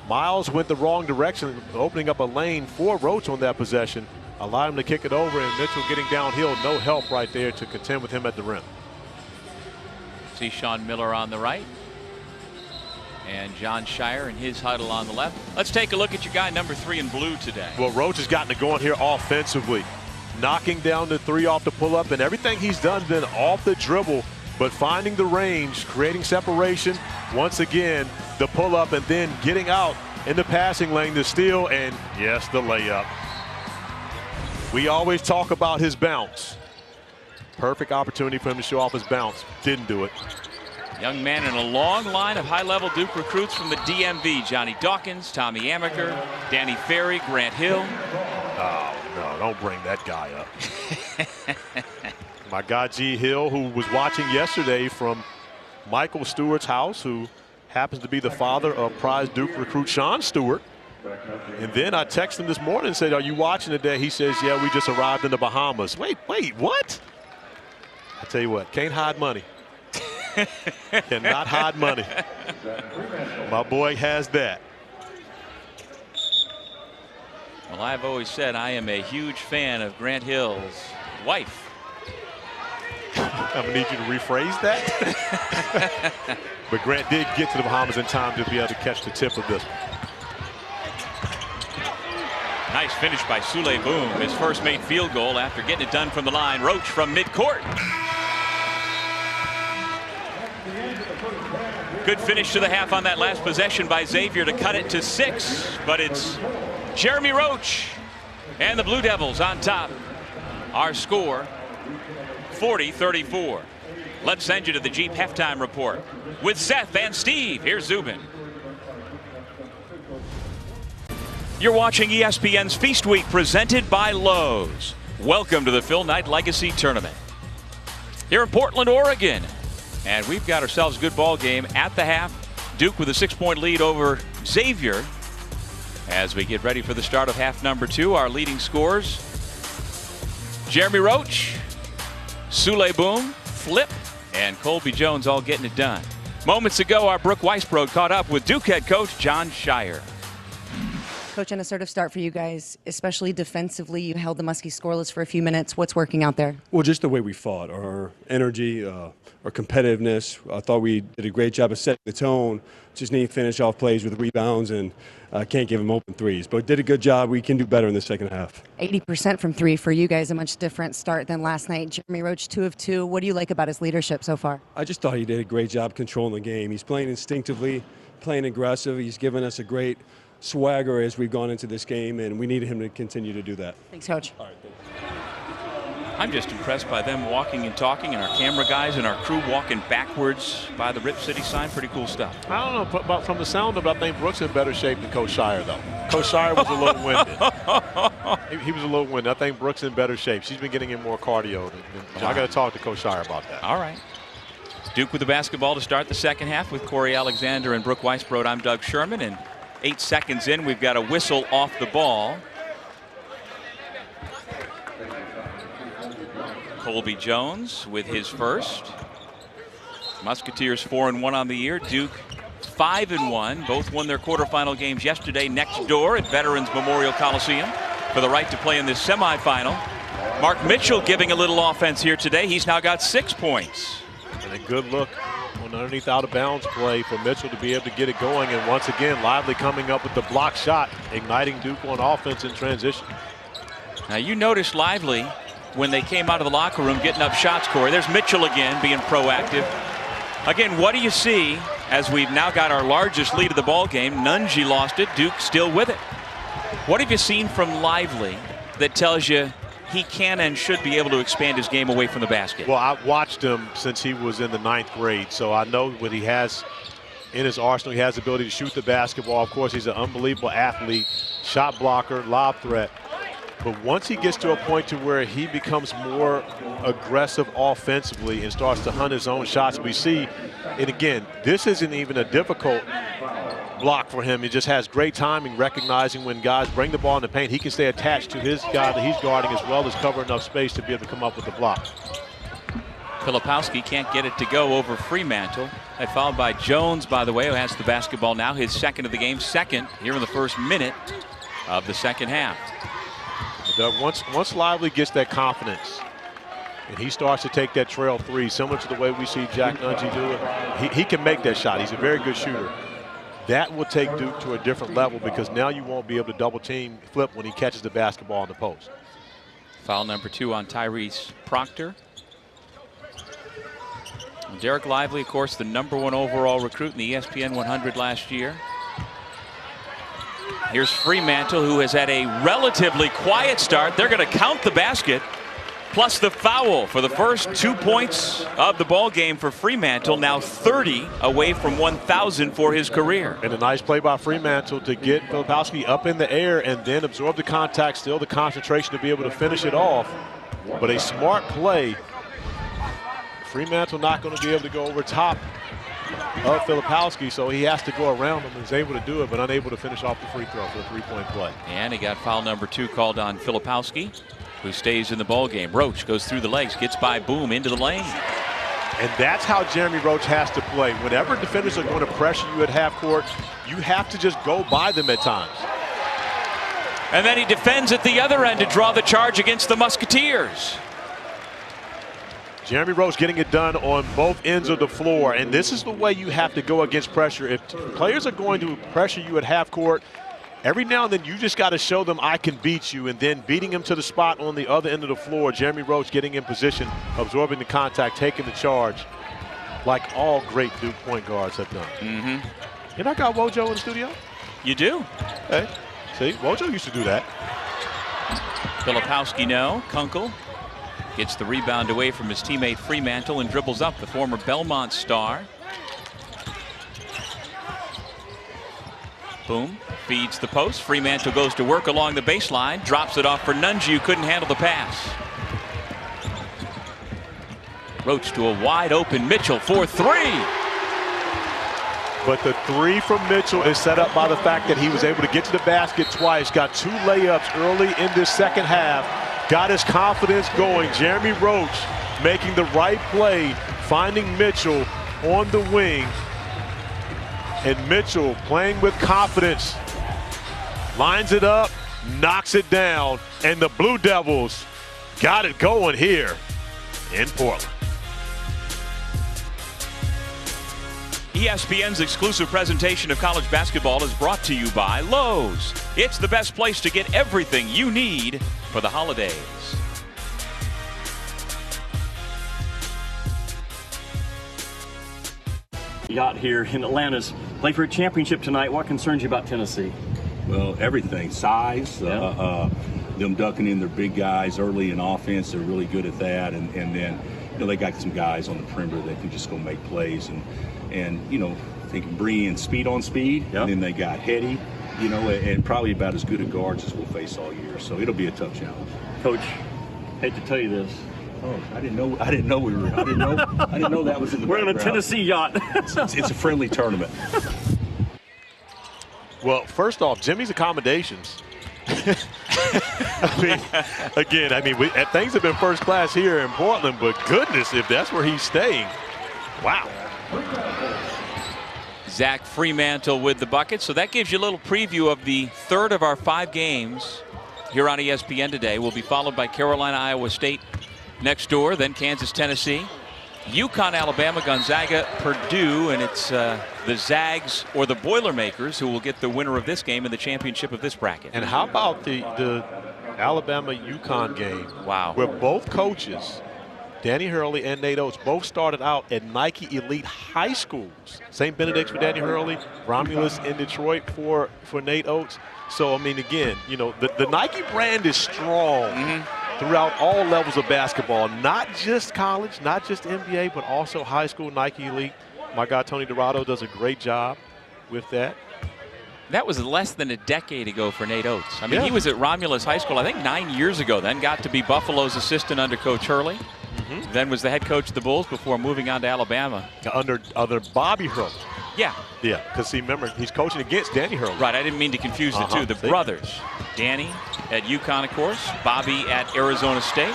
Miles went the wrong direction, opening up a lane for Roach on that possession. Allowed him to kick it over, and Mitchell getting downhill. No help right there to contend with him at the rim. See Sean Miller on the right. And John Shire in his huddle on the left. Let's take a look at your guy number 3 in blue today. Well, Roach has gotten it going here offensively. Knocking down the 3 off the pull-up, and everything he's done has been off the dribble, but finding the range, creating separation. Once again, the pull-up, and then getting out in the passing lane to steal, and yes, the layup. We always talk about his bounce. Perfect opportunity for him to show off his bounce. Didn't do it. Young man in a long line of high-level Duke recruits from the DMV. Johnny Dawkins, Tommy Amaker, Danny Ferry, Grant Hill. Oh, no, don't bring that guy up. My guy G. Hill, who was watching yesterday from Michael Stewart's house, who happens to be the father of prize Duke recruit Sean Stewart. And then I texted him this morning and said, "Are you watching today?" He says, "Yeah, we just arrived in the Bahamas." Wait, what? I tell you what, can't hide money. Cannot hide money. My boy has that. Well, I've always said I am a huge fan of Grant Hill's wife. I'm going to need you to rephrase that. But Grant did get to the Bahamas in time to be able to catch the tip of this one. Nice finish by Sule Boom. His first made field goal after getting it done from the line. Roach from midcourt. Good finish to the half on that last possession by Xavier to cut it to 6. But it's Jeremy Roach and the Blue Devils on top. Our score 40-34. Let's send you to the Jeep halftime report with Seth and Steve. Here's Zubin. You're watching ESPN's Feast Week presented by Lowe's. Welcome to the Phil Knight Legacy Tournament here in Portland, Oregon. And we've got ourselves a good ball game at the half. Duke with a 6-point lead over Xavier. As we get ready for the start of half number 2, our leading scorers: Jeremy Roach, Sule Boom, Flip, and Colby Jones all getting it done. Moments ago, our Brooke Weisbrod caught up with Duke head coach John Shire. Coach, an assertive start for you guys, especially defensively. You held the Muskies scoreless for a few minutes. What's working out there? Well, just the way we fought, our energy, our competitiveness. I thought we did a great job of setting the tone. Just need to finish off plays with rebounds and can't give them open threes. But did a good job. We can do better in the second half. 80% from 3 for you guys, a much different start than last night. Jeremy Roach, 2 of 2. What do you like about his leadership so far? I just thought he did a great job controlling the game. He's playing instinctively, playing aggressive. He's given us a great swagger as we've gone into this game, and we needed him to continue to do that. Thanks, Coach. All right, thanks. I'm just impressed by them walking and talking, and our camera guys and our crew walking backwards by the Rip City sign. Pretty cool stuff. I don't know about from the sound of it. I think Brooks in better shape than Coach Shire, though. Coach Shire was a little winded. He was a little winded. I think Brooks in better shape. She's been getting in more cardio. I got to talk to Coach Shire about that. All right. Duke with the basketball to start the second half with Corey Alexander and Brooke Weisbrod. I'm Doug Sherman, and 8 seconds in, we've got a whistle off the ball. Colby Jones with his first. Musketeers 4-1 on the year. Duke 5-1. Both won their quarterfinal games yesterday next door at Veterans Memorial Coliseum for the right to play in this semifinal. Mark Mitchell giving a little offense here today. He's now got 6 points. And a good look on underneath out of bounds play for Mitchell to be able to get it going. And once again, Lively coming up with the block shot, igniting Duke on offense in transition. Now you noticed Lively when they came out of the locker room getting up shots, Corey. There's Mitchell again being proactive. Again, what do you see as we've now got our largest lead of the ball game? Nunji lost it, Duke still with it. What have you seen from Lively that tells you he can and should be able to expand his game away from the basket? Well, I've watched him since he was in the 9th grade, so I know what he has in his arsenal. He has the ability to shoot the basketball. Of course, he's an unbelievable athlete, shot blocker, lob threat. But once he gets to a point to where he becomes more aggressive offensively and starts to hunt his own shots, we see, and again, this isn't even a difficult block for him. He just has great timing, recognizing when guys bring the ball in the paint, he can stay attached to his guy that he's guarding as well as cover enough space to be able to come up with the block. Filipowski can't get it to go over Fremantle. That fouled by Jones, by the way, who has the basketball now, his second of the game, second here in the first minute of the second half. Doug, once Lively gets that confidence and he starts to take that trail 3, similar to the way we see Jack Nunji do it, he can make that shot. He's a very good shooter. That will take Duke to a different level because now you won't be able to double team Flip when he catches the basketball in the post. Foul number 2 on Tyrese Proctor. Derek Lively, of course, the #1 overall recruit in the ESPN 100 last year. Here's Fremantle, who has had a relatively quiet start. They're going to count the basket plus the foul for the first 2 points of the ball game for Fremantle. Now 30 away from 1,000 for his career. And a nice play by Fremantle to get Filipowski up in the air and then absorb the contact, still the concentration to be able to finish it off. But a smart play. Fremantle not going to be able to go over top of Filipowski, so he has to go around him and is able to do it, but unable to finish off the free throw for a 3-point play. And he got foul number 2 called on Filipowski, who stays in the ball game. Roach goes through the legs, gets by Boom into the lane. And that's how Jeremy Roach has to play. Whenever defenders are going to pressure you at half court, you have to just go by them at times. And then he defends at the other end to draw the charge against the Musketeers. Jeremy Roach getting it done on both ends of the floor, and this is the way you have to go against pressure. If players are going to pressure you at half court, every now and then you just got to show them I can beat you, and then beating them to the spot on the other end of the floor. Jeremy Roach getting in position, absorbing the contact, taking the charge, like all great Duke point guards have done. Mm-hmm. And I got Wojo in the studio. You do? Hey, see, Wojo used to do that. Filipowski no. Kunkel gets the rebound away from his teammate Fremantle and dribbles up, the former Belmont star. Boom, feeds the post. Fremantle goes to work along the baseline, drops it off for Nunji, who couldn't handle the pass. Roach to a wide open Mitchell for three. But the three from Mitchell is set up by the fact that he was able to get to the basket twice, got 2 layups early in this second half, got his confidence going. Jeremy Roach making the right play, finding Mitchell on the wing. And Mitchell playing with confidence, lines it up, knocks it down, and the Blue Devils got it going here in Portland. ESPN's exclusive presentation of college basketball is brought to you by Lowe's. It's the best place to get everything you need for the holidays. Yacht here in Atlanta's play for a championship tonight. What concerns you about Tennessee? Well, everything. Size, them ducking in their big guys early in offense. They're really good at that. And then, they got some guys on the perimeter that can just go make plays. And they can bring in speed on speed. Yep. And then they got heady, and probably about as good a guards as we'll face all year. So it'll be a tough challenge. Coach, hate to tell you this. Oh, I didn't know that was in the We're on a background. Tennessee yacht. It's a friendly tournament. Well, first off, Jimmy's accommodations. Things have been first class here in Portland, but goodness, if that's where he's staying, wow. Zach Fremantle with the bucket. So that gives you a little preview of the third of our 5 games here on ESPN today. We'll be followed by Carolina, Iowa State next door, then Kansas, Tennessee, UConn, Alabama, Gonzaga, Purdue, and it's the Zags or the Boilermakers who will get the winner of this game in the championship of this bracket. And how about the Alabama-UConn game? Wow. Where both coaches, Danny Hurley and Nate Oates, both started out at Nike Elite High Schools. St. Benedict's for Danny Hurley, Romulus in Detroit for Nate Oates. So, again, the Nike brand is strong throughout all levels of basketball, not just college, not just NBA, but also high school Nike Elite. My guy Tony Dorado does a great job with that. That was less than a decade ago for Nate Oates. He was at Romulus High School, I think 9 years ago, then got to be Buffalo's assistant under Coach Hurley. Then was the head coach of the Bulls before moving on to Alabama. Under Bobby Hurley. Yeah. Yeah, because remember, he's coaching against Danny Hurley. Right, I didn't mean to confuse the two. The brothers. Danny at UConn, of course. Bobby at Arizona State.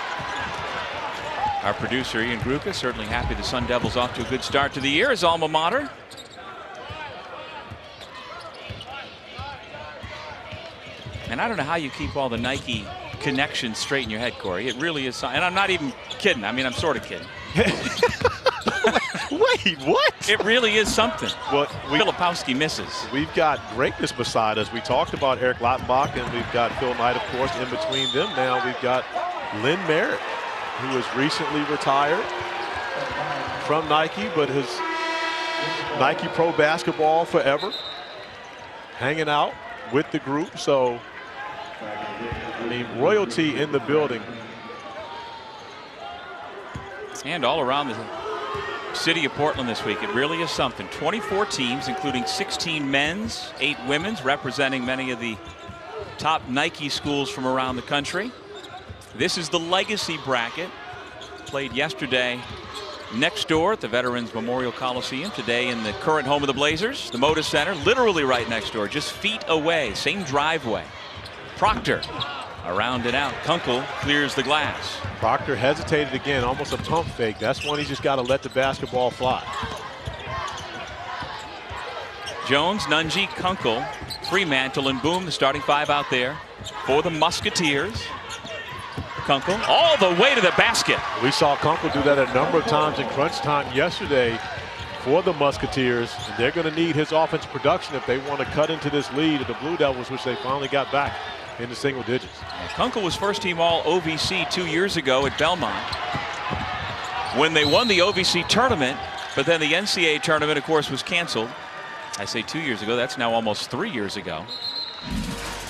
Our producer, Ian Gruca, certainly happy the Sun Devils off to a good start to the year. His alma mater. And I don't know how you keep all the Nike connections straight in your head, Corey. It really is. And I'm not even kidding. I'm sort of kidding. Wait, what? It really is something. Well, Filipowski misses. We've got greatness beside us. We talked about Eric Lautenbach, and we've got Phil Knight, of course, in between them. Now we've got Lynn Merritt, who has recently retired from Nike, but has Nike Pro Basketball forever, hanging out with the group. So, royalty in the building. And all around the city of Portland this week. It really is something. 24 teams, including 16 men's, 8 women's, representing many of the top Nike schools from around the country. This is the Legacy bracket. Played yesterday next door at the Veterans Memorial Coliseum. Today in the current home of the Blazers, the Moda Center, literally right next door, just feet away, same driveway. Proctor around and out. Kunkel clears the glass. Proctor hesitated again, almost a pump fake. That's one he's just got to let the basketball fly. Jones, Nunji, Kunkel, Fremantle, and Boom, the starting 5 out there for the Musketeers. Kunkel all the way to the basket. We saw Kunkel do that a number of times in crunch time yesterday for the Musketeers. And they're going to need his offensive production if they want to cut into this lead of the Blue Devils, which they finally got back into single digits. Kunkel was first team all OVC 2 years ago at Belmont when they won the OVC tournament, but then the NCAA tournament, of course, was canceled. I say 2 years ago, that's now almost 3 years ago.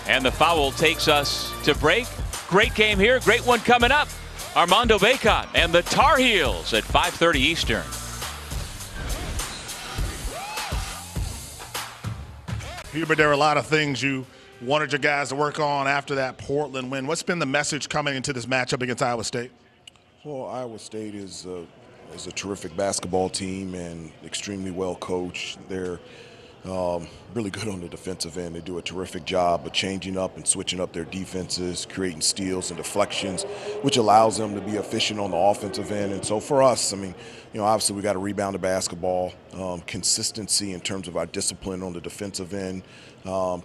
And the foul takes us to break. Great game here, great one coming up. Armando Bacot and the Tar Heels at 5:30 Eastern. Hubert, there are a lot of things you wanted your guys to work on after that Portland win. What's been the message coming into this matchup against Iowa State? Well, Iowa State is a terrific basketball team and extremely well coached. They're really good on the defensive end. They do a terrific job of changing up and switching up their defenses, creating steals and deflections, which allows them to be efficient on the offensive end. And so for us, I mean, obviously we got to rebound the basketball, consistency in terms of our discipline on the defensive end,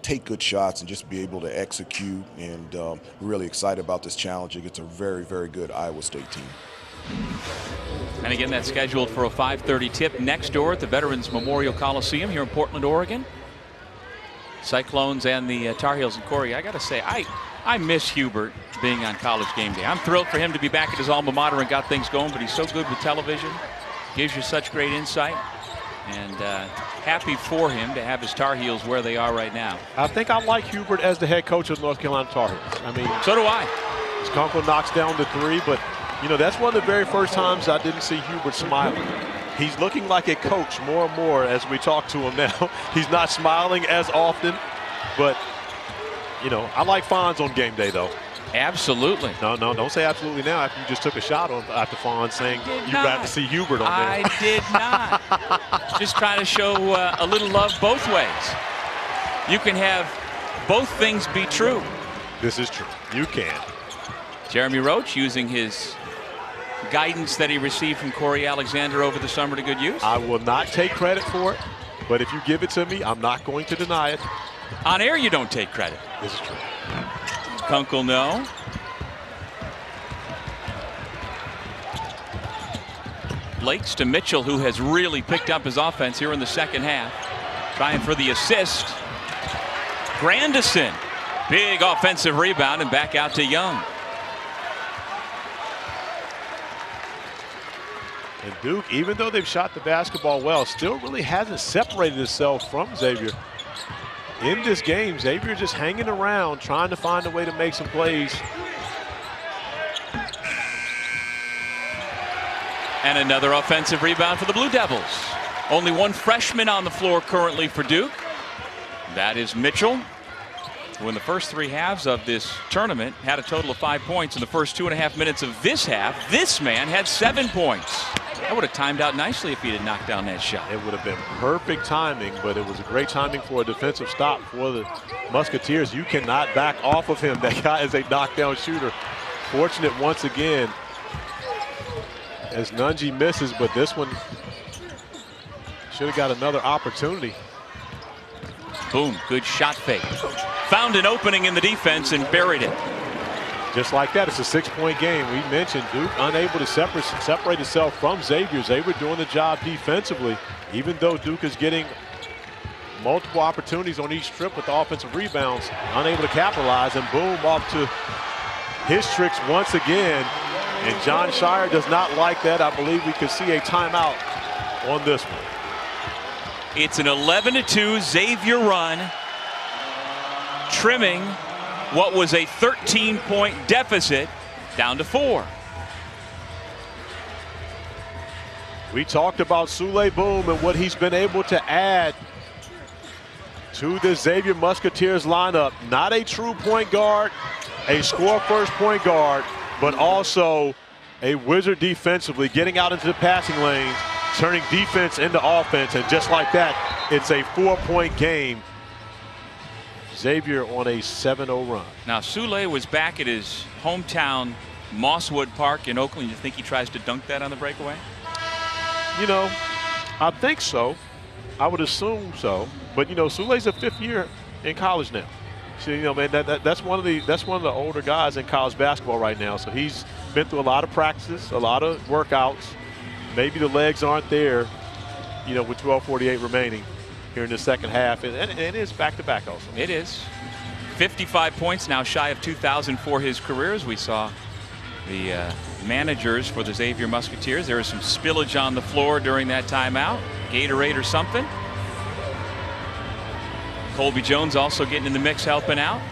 take good shots and just be able to execute. And we're really excited about this challenge against a very, very good Iowa State team. And again, that's scheduled for a 5:30 tip next door at the Veterans Memorial Coliseum here in Portland, Oregon. Cyclones and the Tar Heels. And Corey, I got to say, I miss Hubert being on College Game Day. I'm thrilled for him to be back at his alma mater and got things going, but he's so good with television, gives you such great insight, and happy for him to have his Tar Heels where they are right now. I think I like Hubert as the head coach of North Carolina Tar Heels. I mean, so do I. Kunkel knocks down the three, but that's one of the very first times I didn't see Hubert smiling. He's looking like a coach more and more as we talk to him now. He's not smiling as often, but, I like Fonz on game day, though. Absolutely. No, don't say absolutely now after you just took a shot after Fonz saying you'd rather see Hubert on there. I did not. Just trying to show a little love both ways. You can have both things be true. This is true. You can. Jeremy Roach using his guidance that he received from Corey Alexander over the summer to good use. I will not take credit for it, but if you give it to me, I'm not going to deny it. On air, you don't take credit. This is true. Kunkel, no. Blakes to Mitchell, who has really picked up his offense here in the second half. Trying for the assist. Grandison, big offensive rebound, and back out to Young. And Duke, even though they've shot the basketball well, still really hasn't separated itself from Xavier. In this game, Xavier just hanging around, trying to find a way to make some plays. And another offensive rebound for the Blue Devils. Only one freshman on the floor currently for Duke. That is Mitchell, who in the first three halves of this tournament had a total of 5 points. In the first 2.5 minutes of this half, this man had 7 points. That would have timed out nicely if he had knocked down that shot. It would have been perfect timing, but it was a great timing for a defensive stop for the Musketeers. You cannot back off of him. That guy is a knockdown shooter. Fortunate once again as Nunji misses, but this one should have got another opportunity. Boom, good shot fake. Found an opening in the defense and buried it. Just like that, it's a 6-point game. We mentioned Duke unable to separate itself from Xavier. Xavier doing the job defensively, even though Duke is getting multiple opportunities on each trip with the offensive rebounds, unable to capitalize, and boom, off to his tricks once again. And John Shire does not like that. I believe we could see a timeout on this one. It's an 11-2 Xavier run, trimming what was a 13-point deficit down to 4. We talked about Souley Boum and what he's been able to add to the Xavier Musketeers lineup. Not a true point guard, a score-first point guard, but also a wizard defensively, getting out into the passing lanes, turning defense into offense, and just like that, it's a 4-point game. Xavier on a 7-0 run. Now, Souley was back at his hometown Mosswood Park in Oakland. You think he tries to dunk that on the breakaway? I think so. I would assume so. But, Souley's a 5th year in college now. So, you know, man, that's one of the older guys in college basketball right now. So he's been through a lot of practices, a lot of workouts. Maybe the legs aren't there, you know, with 12:48 remaining here in the second half. And it is back-to-back also. It is. 55 points, now shy of 2,000 for his career. As we saw the managers for the Xavier Musketeers, there was some spillage on the floor during that timeout. Gatorade or something. Colby Jones also getting in the mix, helping out.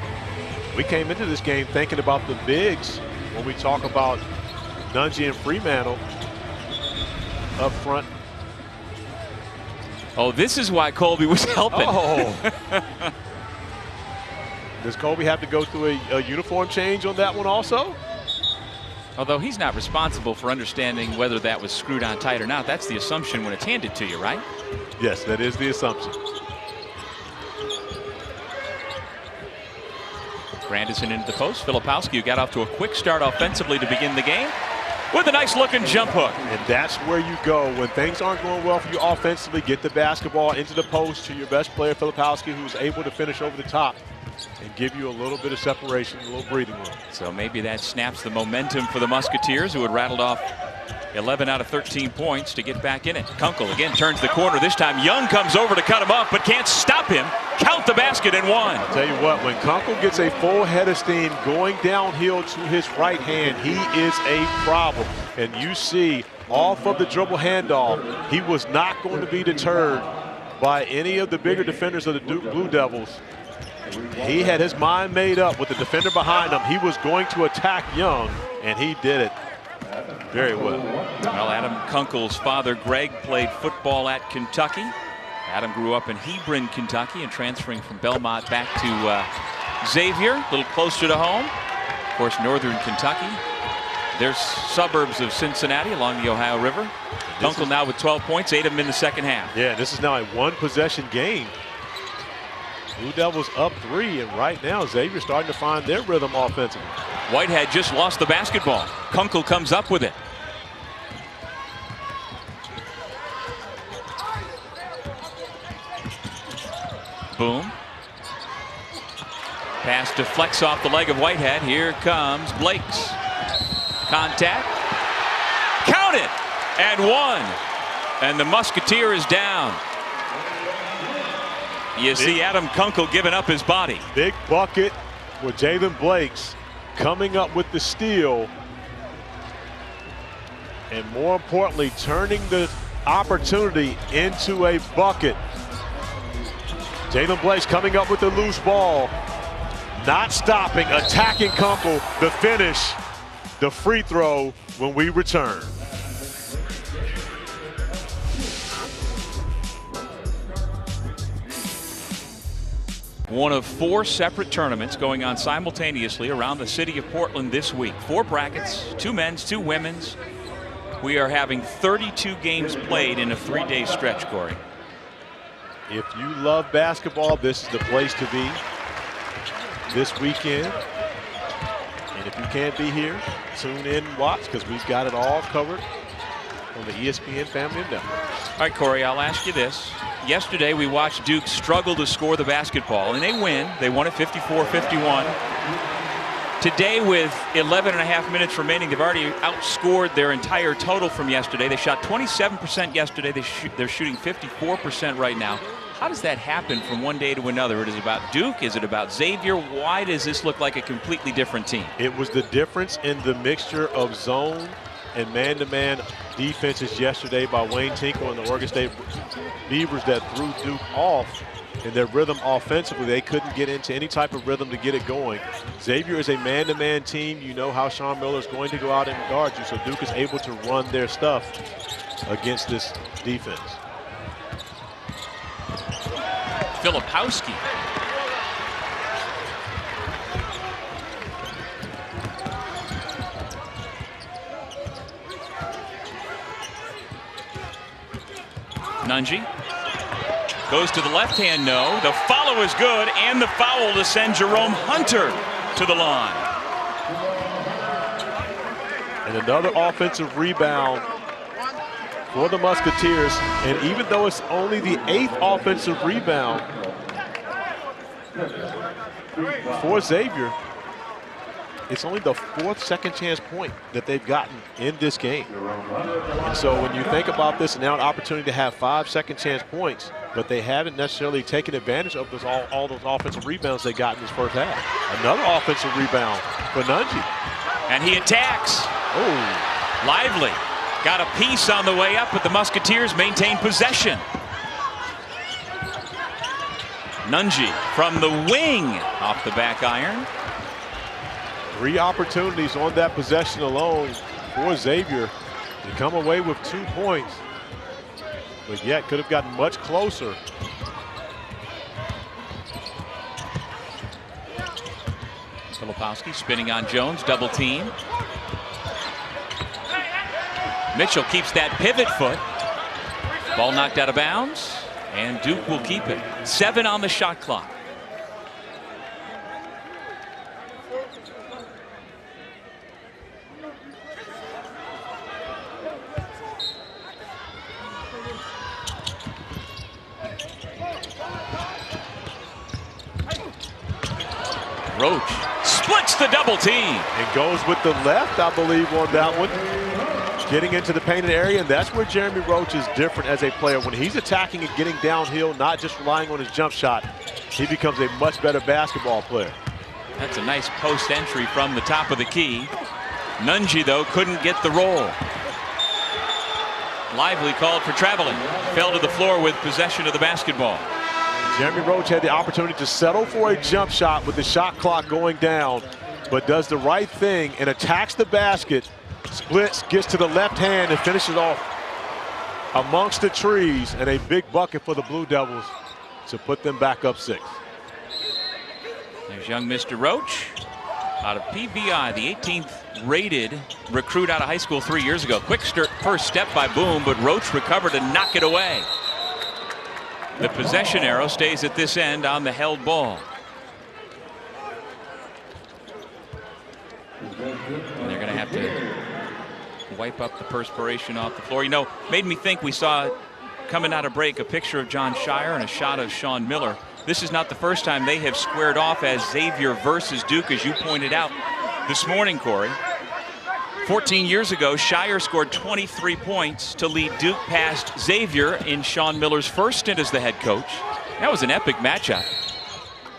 We came into this game thinking about the bigs when we talk about Nunge and Fremantle up front. Oh, this is why Colby was helping. Oh. Does Colby have to go through a uniform change on that one also? Although he's not responsible for understanding whether that was screwed on tight or not. That's the assumption when it's handed to you, right? Yes, that is the assumption. Grandison into the post. Filipowski, who got off to a quick start offensively to begin the game, with a nice looking jump hook. And that's where you go when things aren't going well for you offensively. Get the basketball into the post to your best player, Filipowski, who's able to finish over the top and give you a little bit of separation, a little breathing room. So maybe that snaps the momentum for the Musketeers, who had rattled off 11 out of 13 points to get back in it. Kunkel again turns the corner. This time Young comes over to cut him off, but can't stop him. Count the basket and one. I'll tell you what, when Kunkel gets a full head of steam going downhill to his right hand, he is a problem. And you see off of the dribble handoff, he was not going to be deterred by any of the bigger defenders of the Duke Blue Devils. He had his mind made up with the defender behind him. He was going to attack Young, and he did it very well. Well, Adam Kunkel's father, Greg, played football at Kentucky. Adam grew up in Hebron, Kentucky, and transferring from Belmont back to Xavier, a little closer to home. Of course, northern Kentucky. There's suburbs of Cincinnati along the Ohio River. Kunkel now with 12 points, 8 of them in the second half. Yeah, this is now a one-possession game. Blue Devils up 3, and right now Xavier's starting to find their rhythm offensively. Whitehead just lost the basketball. Kunkel comes up with it. Boom. Pass deflects off the leg of Whitehead. Here comes Blakes. Contact. Count it! And one. And the Musketeer is down. You see Adam Kunkel giving up his body. Big bucket with Jalen Blakes coming up with the steal. And more importantly, turning the opportunity into a bucket. Jalen Blakes coming up with the loose ball. Not stopping, attacking Kunkel. The finish, the free throw when we return. One of 4 separate tournaments going on simultaneously around the city of Portland this week. 4 brackets, 2 men's, 2 women's. We are having 32 games played in a 3-day stretch, Corey. If you love basketball, this is the place to be this weekend. And if you can't be here, tune in and watch, because we've got it all covered on the ESPN Family Network. All right, Corey, I'll ask you this. Yesterday, we watched Duke struggle to score the basketball, and they win. They won it 54-51. Today, with 11 and a half minutes remaining, they've already outscored their entire total from yesterday. They shot 27% yesterday. They're shooting 54% right now. How does that happen from one day to another? Is it about Duke? Is it about Xavier? Why does this look like a completely different team? It was the difference in the mixture of zone and man-to-man defenses yesterday by Wayne Tinkle and the Oregon State Beavers that threw Duke off in their rhythm offensively. They couldn't get into any type of rhythm to get it going. Xavier is a man-to-man team. You know how Sean Miller is going to go out and guard you, so Duke is able to run their stuff against this defense. Filipowski. Nunge goes to the left hand, no. The follow is good, and the foul to send Jerome Hunter to the line. And another offensive rebound for the Musketeers. And even though it's only the 8th offensive rebound, For Xavier, it's only the 4th second chance point that they've gotten in this game. And so when you think about this, now an opportunity to have 5 second chance points, but they haven't necessarily taken advantage of those, all those offensive rebounds they got in this first half. Another offensive rebound for Nunji. And he attacks. Oh, Lively. Got a piece on the way up, but the Musketeers maintain possession. Nunji from the wing off the back iron. 3 opportunities on that possession alone for Xavier to come away with 2 points, but yet could have gotten much closer. Filipowski spinning on Jones, double team. Mitchell keeps that pivot foot. Ball knocked out of bounds, and Duke will keep it. 7 on the shot clock. Roach splits the double team. And goes with the left, I believe, on that one. Getting into the painted area, and that's where Jeremy Roach is different as a player. When he's attacking and getting downhill, not just relying on his jump shot, he becomes a much better basketball player. That's a nice post entry from the top of the key. Nunji, though, couldn't get the roll. Lively called for traveling. Fell to the floor with possession of the basketball. Jeremy Roach had the opportunity to settle for a jump shot with the shot clock going down, but does the right thing and attacks the basket, splits, gets to the left hand, and finishes off amongst the trees, and a big bucket for the Blue Devils to put them back up 6. There's young Mr. Roach out of PVI, the 18th rated recruit out of high school 3 years ago. Quick first step by Boom, but Roach recovered and knocked it away. The possession arrow stays at this end on the held ball. And they're going to have to wipe up the perspiration off the floor. You know, made me think we saw coming out of break a picture of John Shire and a shot of Sean Miller. This is not the first time they have squared off as Xavier versus Duke, as you pointed out this morning, Corey. 14 years ago, Shire scored 23 points to lead Duke past Xavier in Sean Miller's first stint as the head coach. That was an epic matchup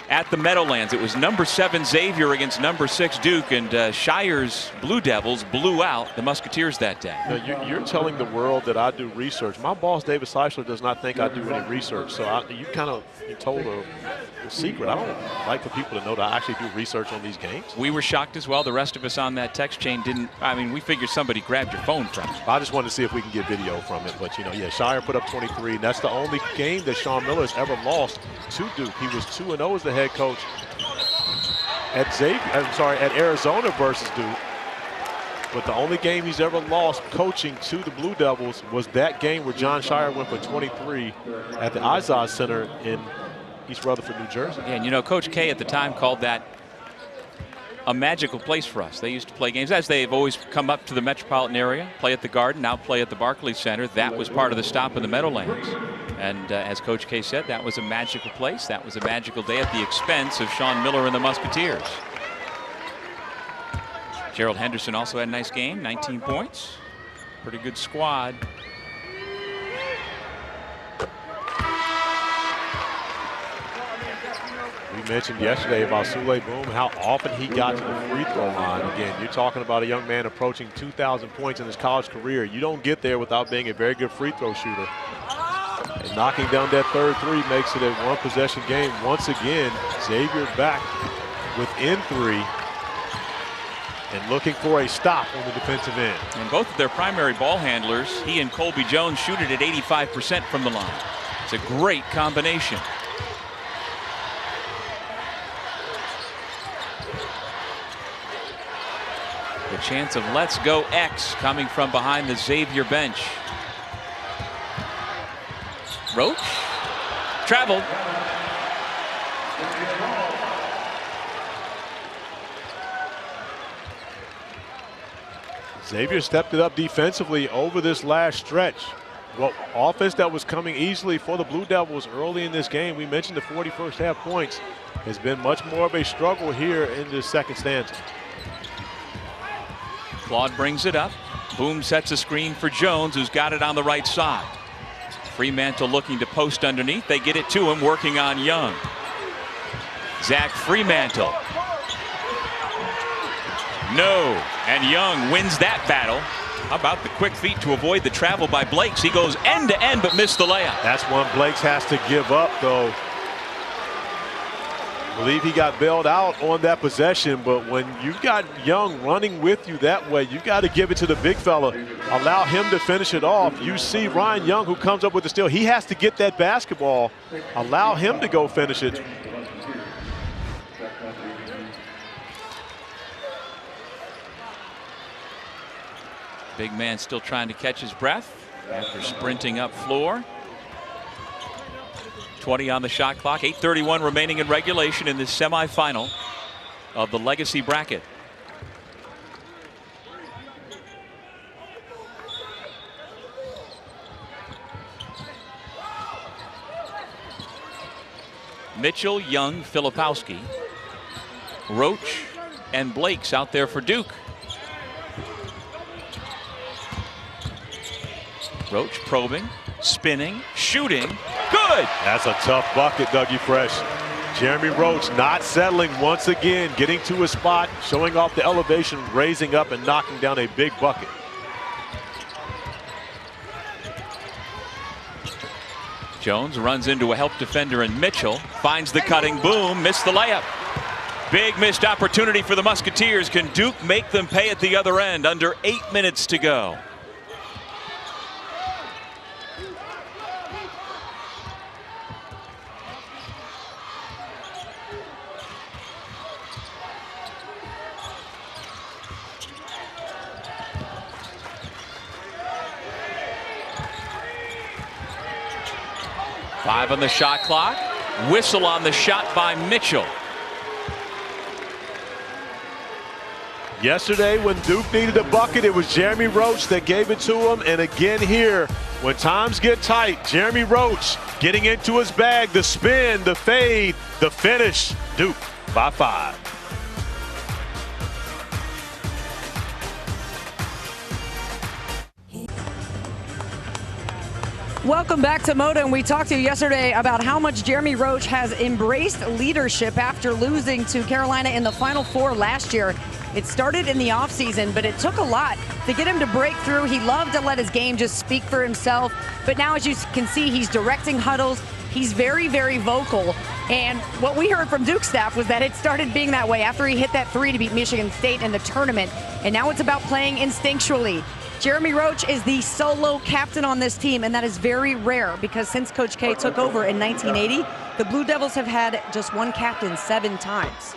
at the Meadowlands. It was number 7 Xavier against number 6 Duke, and Shire's Blue Devils blew out the Musketeers that day. Now, you're telling the world that I do research. My boss, David Seisler, does not think I do any research, so you told a secret. I don't like for people to know that I actually do research on these games. We were shocked as well. The rest of us on that text chain didn't. I mean, we figured somebody grabbed your phone from it. I just wanted to see if we can get video from it. But, yeah, Shire put up 23. And that's the only game that Sean Miller has ever lost to Duke. He was 2-0 as the head coach at Arizona versus Duke. But the only game he's ever lost coaching to the Blue Devils was that game where John Shire went for 23 at the Izod Center in East Rutherford, New Jersey. Yeah, and Coach K at the time called that a magical place for us. They used to play games, as they've always come up to the metropolitan area, play at the Garden, now play at the Barclays Center. That was part of the stop in the Meadowlands. And as Coach K said, that was a magical place. That was a magical day at the expense of Sean Miller and the Musketeers. Gerald Henderson also had a nice game, 19 points. Pretty good squad. We mentioned yesterday about Sule Boom, how often he got to the free throw line. Again, you're talking about a young man approaching 2,000 points in his college career. You don't get there without being a very good free throw shooter. And knocking down that third 3 makes it a 1-possession game. Once again, Xavier back within 3 and looking for a stop on the defensive end. And both of their primary ball handlers, he and Colby Jones, shoot it at 85% from the line. It's a great combination. The chance of Let's Go X coming from behind the Xavier bench. Roach traveled. Xavier stepped it up defensively over this last stretch. Well, offense that was coming easily for the Blue Devils early in this game. We mentioned the 41st half points. has been much more of a struggle here in the second stanza. Claude brings it up. Boom sets a screen for Jones, who's got it on the right side. Fremantle looking to post underneath. They get it to him, working on Young. Zach Fremantle. No, and Young wins that battle. How about the quick feet to avoid the travel by Blakes? He goes end to end but missed the layup. That's one Blakes has to give up, though. I believe he got bailed out on that possession, but when you got Young running with you that way, you got to give it to the big fella. Allow him to finish it off. You see Ryan Young, who comes up with the steal. He has to get that basketball. Allow him to go finish it. Big man still trying to catch his breath after sprinting up floor. 20 on the shot clock. 8:31 remaining in regulation in this semifinal of the Legacy bracket. Mitchell, Young, Filipowski, Roach, and Blakes out there for Duke. Roach probing, spinning, shooting. Good! That's a tough bucket, Dougie Fresh. Jeremy Roach not settling once again, getting to his spot, showing off the elevation, raising up and knocking down a big bucket. Jones runs into a help defender in Mitchell, finds the cutting, boom, missed the layup. Big missed opportunity for the Musketeers. Can Duke make them pay at the other end? Under 8 minutes to go. Five on the shot clock. Whistle on the shot by Mitchell. Yesterday, when Duke needed a bucket, it was Jeremy Roach that gave it to him. And again here, when times get tight, Jeremy Roach getting into his bag, the spin, the fade, the finish. Duke by 5. Welcome back to Moda, and we talked to you yesterday about how much Jeremy Roach has embraced leadership after losing to Carolina in the Final Four last year. It started in the offseason, but it took a lot to get him to break through. He loved to let his game just speak for himself, but now as you can see, he's directing huddles. He's very, very vocal, and what we heard from Duke staff was that it started being that way after he hit that 3 to beat Michigan State in the tournament, and now it's about playing instinctually. Jeremy Roach is the solo captain on this team, and that is very rare because since Coach K took over in 1980, the Blue Devils have had just one captain 7 times.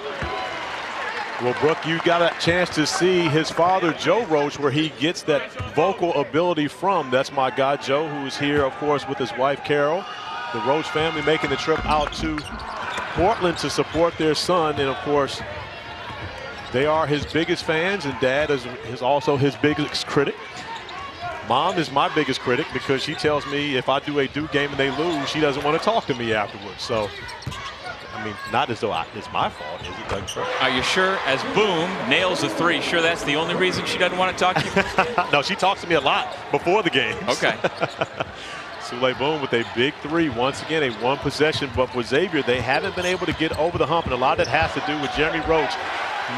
Well, Brooke, you got a chance to see his father, Joe Roach, where he gets that vocal ability from. That's my guy, Joe, who is here, of course, with his wife, Carol. The Roach family making the trip out to Portland to support their son, and, of course, they are his biggest fans, and Dad is also his biggest critic. Mom is my biggest critic because she tells me if I do a Duke game and they lose, she doesn't want to talk to me afterwards. So, I mean, not as though it's my fault, is it, Doug? Are you sure? As Boom nails the 3, sure that's the only reason she doesn't want to talk to you? No, she talks to me a lot before the game. Okay. Sule Boom with a big 3. Once again, a 1 possession. But for Xavier, they haven't been able to get over the hump, and a lot of that has to do with Jeremy Roach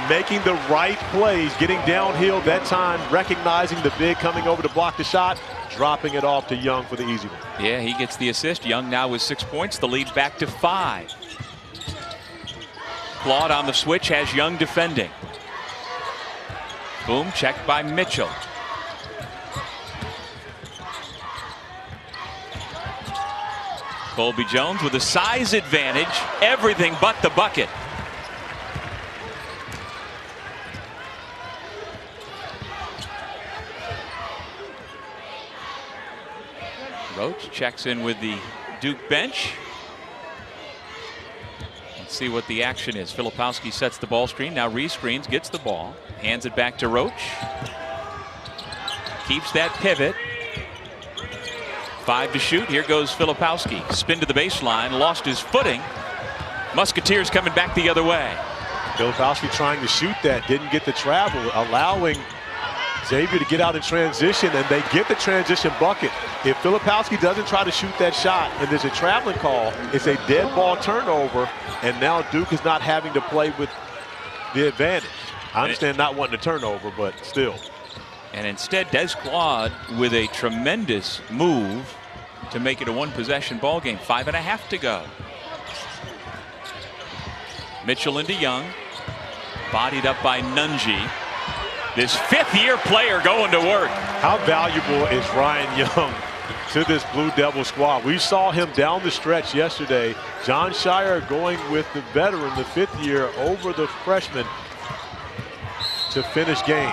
making the right plays, getting downhill that time, recognizing the big coming over to block the shot, dropping it off to Young for the easy one. Yeah, he gets the assist. Young now with 6 points. The lead back to 5. Claude on the switch has Young defending. Boom, checked by Mitchell. Colby Jones with a size advantage, everything but the bucket. Roach checks in with the Duke bench. Let's see what the action is. Filipowski sets the ball screen, now rescreens, gets the ball, hands it back to Roach. Keeps that pivot. 5 to shoot. Here goes Filipowski. Spin to the baseline, lost his footing. Musketeers coming back the other way. Filipowski trying to shoot that, didn't get the travel, allowing Xavier to get out in transition, and they get the transition bucket. If Filipowski doesn't try to shoot that shot and there's a traveling call, it's a dead ball turnover, and now Duke is not having to play with the advantage. I understand not wanting to turnover, but still. And instead, Des Claude with a tremendous move to make it a one-possession ball game. 5.5 to go. Mitchell into Young. Bodied up by Nunji. This fifth-year player going to work. How valuable is Ryan Young to this Blue Devil squad? We saw him down the stretch yesterday. John Shire going with the veteran, the fifth year, over the freshman to finish games.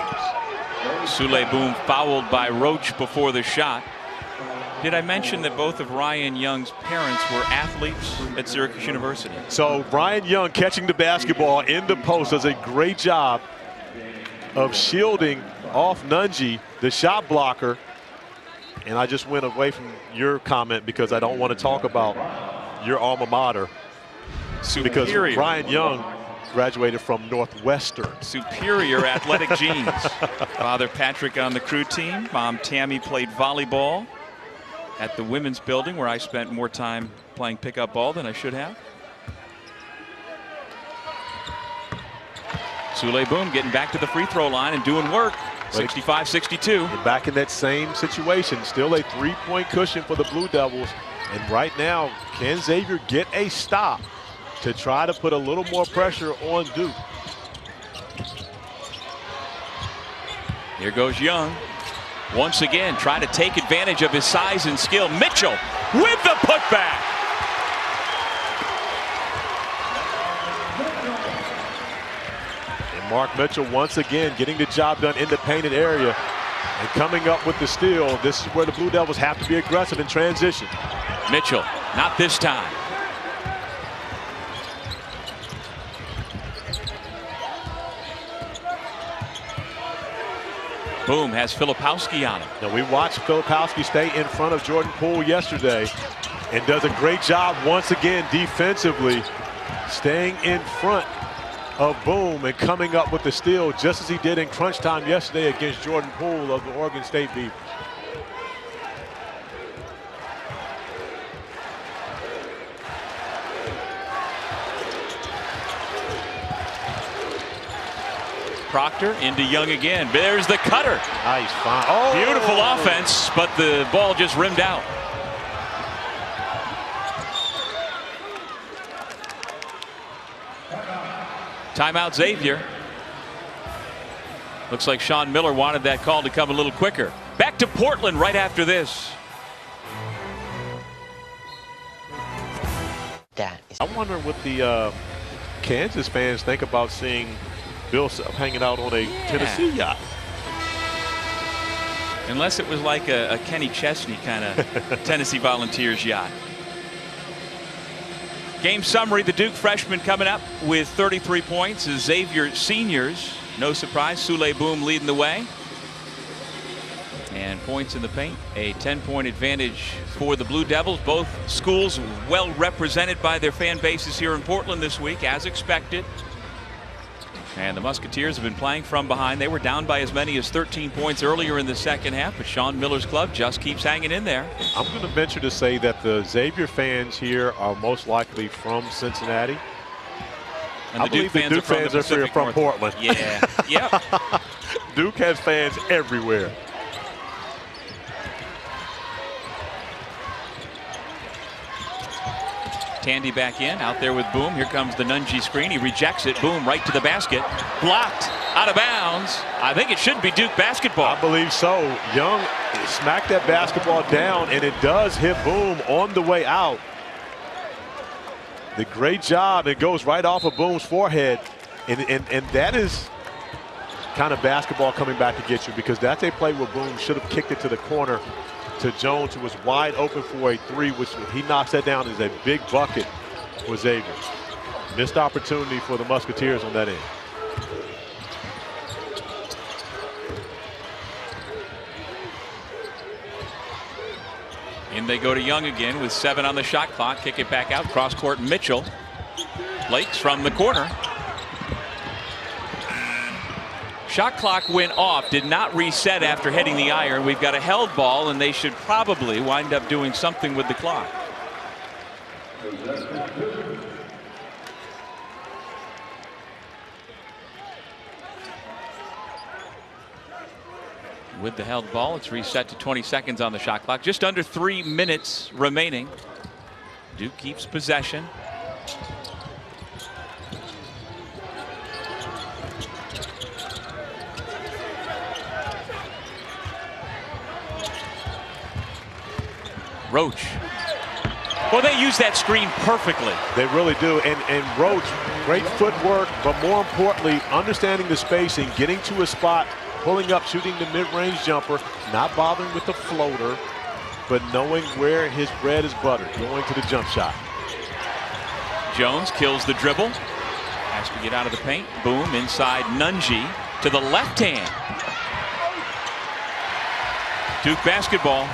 Sule Boom fouled by Roach before the shot. Did I mention that both of Ryan Young's parents were athletes at Syracuse University? So Ryan Young catching the basketball in the post does a great job of shielding off Nunji, the shot blocker. And I just went away from your comment because I don't want to talk about your alma mater. Superior. Because Ryan Young graduated from Northwestern. Superior athletic genes. Father Patrick on the crew team. Mom Tammy played volleyball at the women's building, where I spent more time playing pickup ball than I should have. Sule Boom getting back to the free throw line and doing work. 65-62. Back in that same situation. Still a three-point cushion for the Blue Devils. And right now, can Xavier get a stop to try to put a little more pressure on Duke? Here goes Young. Once again, trying to take advantage of his size and skill. Mitchell with the putback. And Mark Mitchell once again getting the job done in the painted area and coming up with the steal. This is where the Blue Devils have to be aggressive in transition. Mitchell, not this time. Boom has Filipowski on him. Now we watched Filipowski stay in front of Jordan Poole yesterday and does a great job once again defensively, staying in front of Boom and coming up with the steal just as he did in crunch time yesterday against Jordan Poole of the Oregon State Beavers. Proctor into Young again. There's the cutter. Nice find. Oh. Beautiful offense, but the ball just rimmed out. Timeout Xavier. Looks like Sean Miller wanted that call to come a little quicker. Back to Portland right after this. I wonder what the Kansas fans think about seeing Bill hanging out on a Tennessee yacht. Unless it was like a Kenny Chesney kind of Tennessee Volunteers yacht. Game summary, the Duke freshmen coming up with 33 points. The Xavier seniors, no surprise, Sule Boom leading the way. And points in the paint, a 10-point advantage for the Blue Devils. Both schools well represented by their fan bases here in Portland this week, as expected. And the Musketeers have been playing from behind. They were down by as many as 13 points earlier in the second half, but Sean Miller's club just keeps hanging in there. I'm going to venture to say that the Xavier fans here are most likely from Cincinnati. And the Duke fans are from Portland. Yeah. Yep. Duke has fans everywhere. Tandy back in, out there with Boom. Here comes the Nunji screen. He rejects it. Boom right to the basket. Blocked, out of bounds. I think it should be Duke basketball. I believe so. Young smacked that basketball down, and it does hit Boom on the way out. The great job. It goes right off of Boom's forehead. And that is kind of basketball coming back to get you, because that's a play where Boom should have kicked it to the corner to Jones, who was wide open for a three, which he knocks that down as a big bucket for Xavier. Missed opportunity for the Musketeers on that end. In they go to Young again with 7 on the shot clock. Kick it back out. Cross court Mitchell. Blakes from the corner. Shot clock went off, did not reset after hitting the iron. We've got a held ball, and they should probably wind up doing something with the clock. With the held ball, it's reset to 20 seconds on the shot clock. Just under 3 minutes remaining. Duke keeps possession. Roach. Well, they use that screen perfectly. They really do. And Roach, great footwork, but more importantly, understanding the spacing, getting to a spot, pulling up, shooting the mid-range jumper, not bothering with the floater, but knowing where his bread is buttered, going to the jump shot. Jones kills the dribble. Has to get out of the paint. Boom, inside Nunji to the left hand. Duke basketball.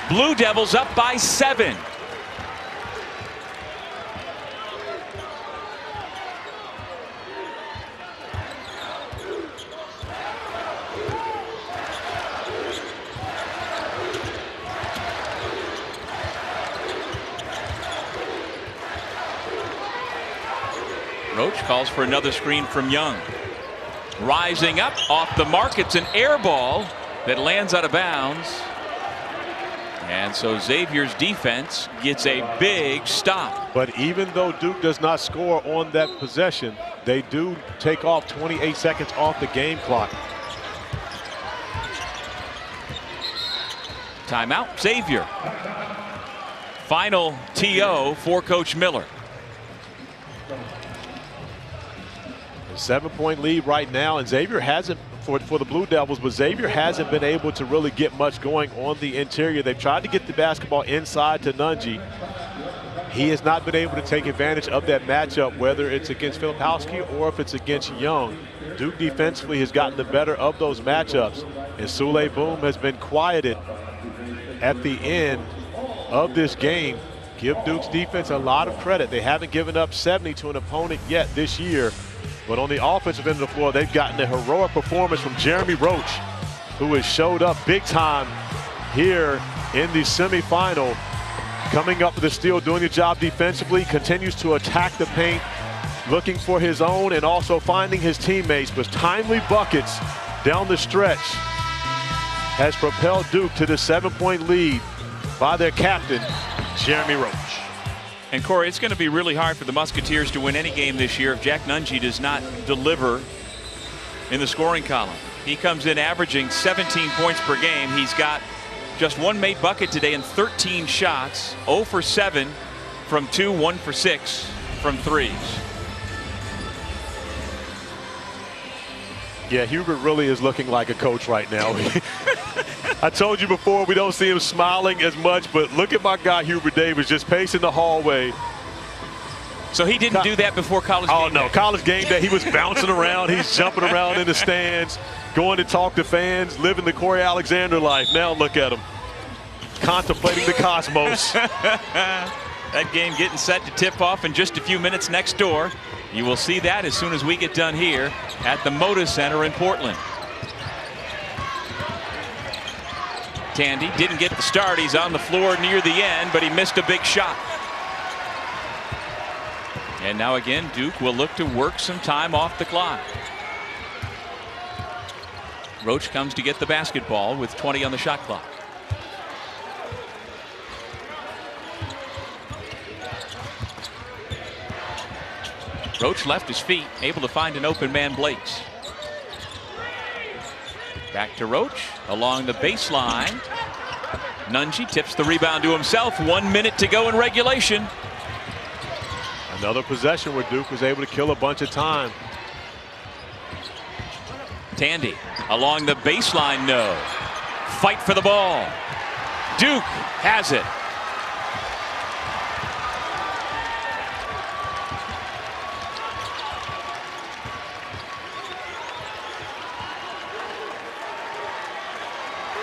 Blue Devils up by 7. Roach calls for another screen from Young. Rising up off the mark. It's an air ball that lands out of bounds. And so Xavier's defense gets a big stop. But even though Duke does not score on that possession, they do take off 28 seconds off the game clock. Timeout, Xavier. Final TO for Coach Miller. A 7-point lead right now, and Xavier hasn't, for the Blue Devils, but Xavier hasn't been able to really get much going on the interior. They've tried to get the basketball inside to Nunji. He has not been able to take advantage of that matchup, whether it's against Filipowski or if it's against Young. Duke defensively has gotten the better of those matchups, and Sule Boom has been quieted at the end of this game. Give Duke's defense a lot of credit. They haven't given up 70 to an opponent yet this year. But on the offensive end of the floor, they've gotten a heroic performance from Jeremy Roach, who has showed up big time here in the semifinal. Coming up with the steal, doing the job defensively, continues to attack the paint, looking for his own and also finding his teammates. With timely buckets down the stretch, has propelled Duke to the 7-point lead by their captain, Jeremy Roach. And Corey, it's going to be really hard for the Musketeers to win any game this year if Jack Nunji does not deliver in the scoring column. He comes in averaging 17 points per game. He's got just 1 made bucket today and 13 shots, 0 for 7 from 2, 1 for 6 from 3s. Yeah, Hubert really is looking like a coach right now. I told you before, we don't see him smiling as much, but look at my guy Hubert Davis just pacing the hallway. So he didn't do that before college game day? Oh, no. College game day, he was bouncing around. He's jumping around in the stands, going to talk to fans, living the Corey Alexander life. Now look at him, contemplating the cosmos. That game getting set to tip off in just a few minutes next door. You will see that as soon as we get done here at the Moda Center in Portland. Tandy didn't get the start. He's on the floor near the end, but he missed a big shot. And now again, Duke will look to work some time off the clock. Roach comes to get the basketball with 20 on the shot clock. Roach left his feet, able to find an open man, Blakes. Back to Roach along the baseline. Nunji tips the rebound to himself. 1 minute to go in regulation. Another possession where Duke was able to kill a bunch of time. Tandy along the baseline, no. Fight for the ball. Duke has it.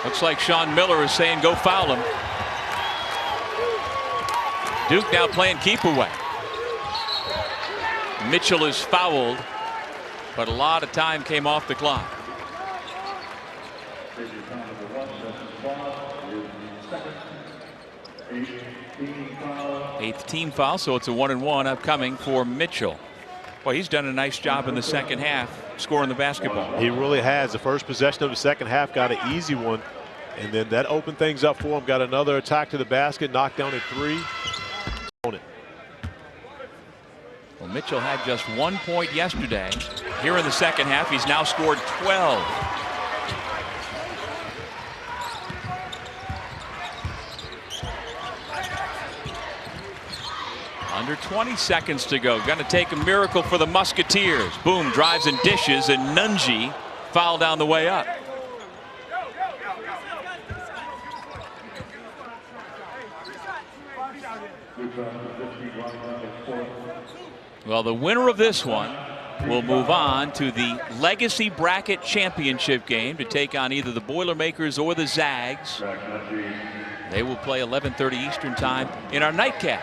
Looks like Sean Miller is saying go foul him. Duke now playing keep away. Mitchell is fouled, but a lot of time came off the clock. Eighth team foul, so it's a 1-and-1 upcoming for Mitchell. Well, he's done a nice job in the second half scoring the basketball. He really has. The first possession of the second half got an easy one, and then that opened things up for him. Got another attack to the basket, knocked down a three. On it. Well, Mitchell had just 1 point yesterday. Here in the second half, he's now scored 12. Under 20 seconds to go. Going to take a miracle for the Musketeers. Boom, drives and dishes, and Nunji foul down the way up. Well, the winner of this one will move on to the Legacy Bracket Championship game to take on either the Boilermakers or the Zags. They will play 11:30 Eastern Time in our nightcap.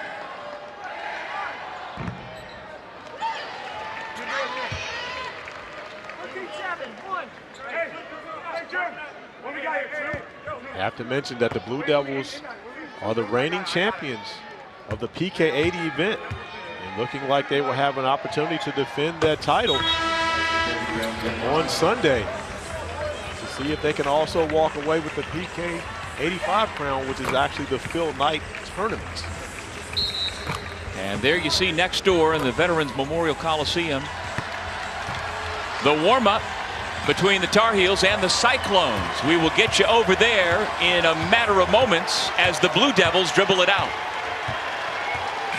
I have to mention that the Blue Devils are the reigning champions of the PK80 event, and looking like they will have an opportunity to defend that title on Sunday to see if they can also walk away with the PK85 crown, which is actually the Phil Knight tournament. And there you see next door in the Veterans Memorial Coliseum the warm-up between the Tar Heels and the Cyclones. We will get you over there in a matter of moments as the Blue Devils dribble it out.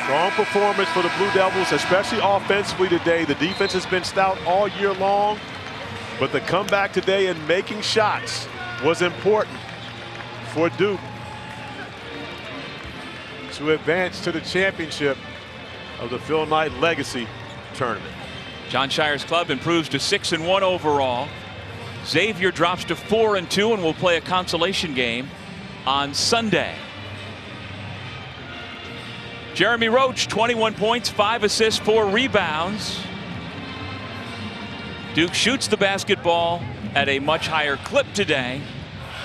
Strong performance for the Blue Devils, especially offensively today. The defense has been stout all year long, but the comeback today and making shots was important for Duke to advance to the championship of the Phil Knight Legacy Tournament. John Shire's club improves to 6-1 overall. Xavier drops to 4-2 and will play a consolation game on Sunday. Jeremy Roach, 21 points, 5 assists, 4 rebounds. Duke shoots the basketball at a much higher clip today.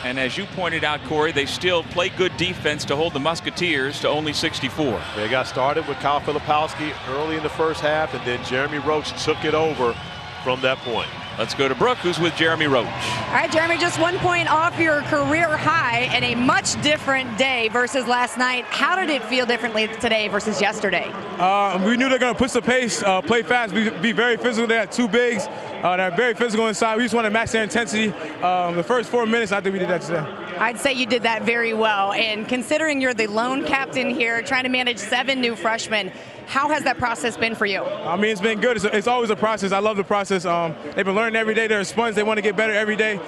And as you pointed out, Corey, they still play good defense to hold the Musketeers to only 64. They got started with Kyle Filipowski early in the first half, and then Jeremy Roach took it over from that point. Let's go to Brooke, who's with Jeremy Roach. All right, Jeremy, just 1 point off your career high and a much different day versus last night. How did it feel differently today versus yesterday? We knew they're going to push the pace, play fast, be very physical. They had two bigs that are very physical inside. We just want to match their intensity. The first 4 minutes, I think we did that today. I'd say you did that very well. And considering you're the lone captain here, trying to manage 7 new freshmen, how has that process been for you? I mean, it's been good. It's always a process. I love the process. They've been learning every day. They're a sponge. They want to get better every day.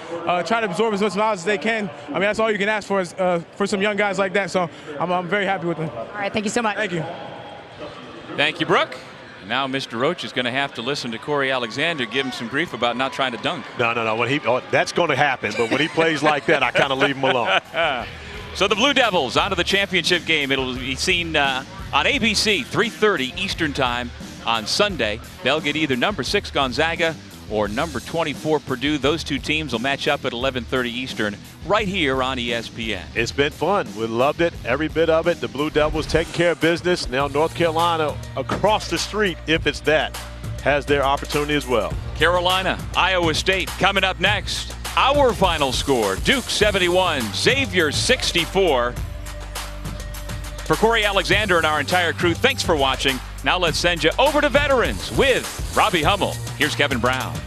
Try to absorb as much knowledge as they can. I mean, that's all you can ask for is, for some young guys like that. So I'm very happy with them. All right, thank you so much. Thank you. Thank you, Brooke. Now Mr. Roach is going to have to listen to Corey Alexander give him some grief about not trying to dunk. No. When that's going to happen. But when he plays like that, I kind of leave him alone. So the Blue Devils on to the championship game. It'll be seen on ABC, 3:30 Eastern Time on Sunday. They'll get either number 6 Gonzaga or number 24 Purdue. Those two teams will match up at 11:30 Eastern right here on ESPN. It's been fun. We loved it, every bit of it. The Blue Devils taking care of business. Now North Carolina across the street, if it's that, has their opportunity as well. Carolina, Iowa State coming up next. Our final score, Duke 71, Xavier 64. For Corey Alexander and our entire crew, thanks for watching. Now let's send you over to Veterans with Robbie Hummel. Here's Kevin Brown.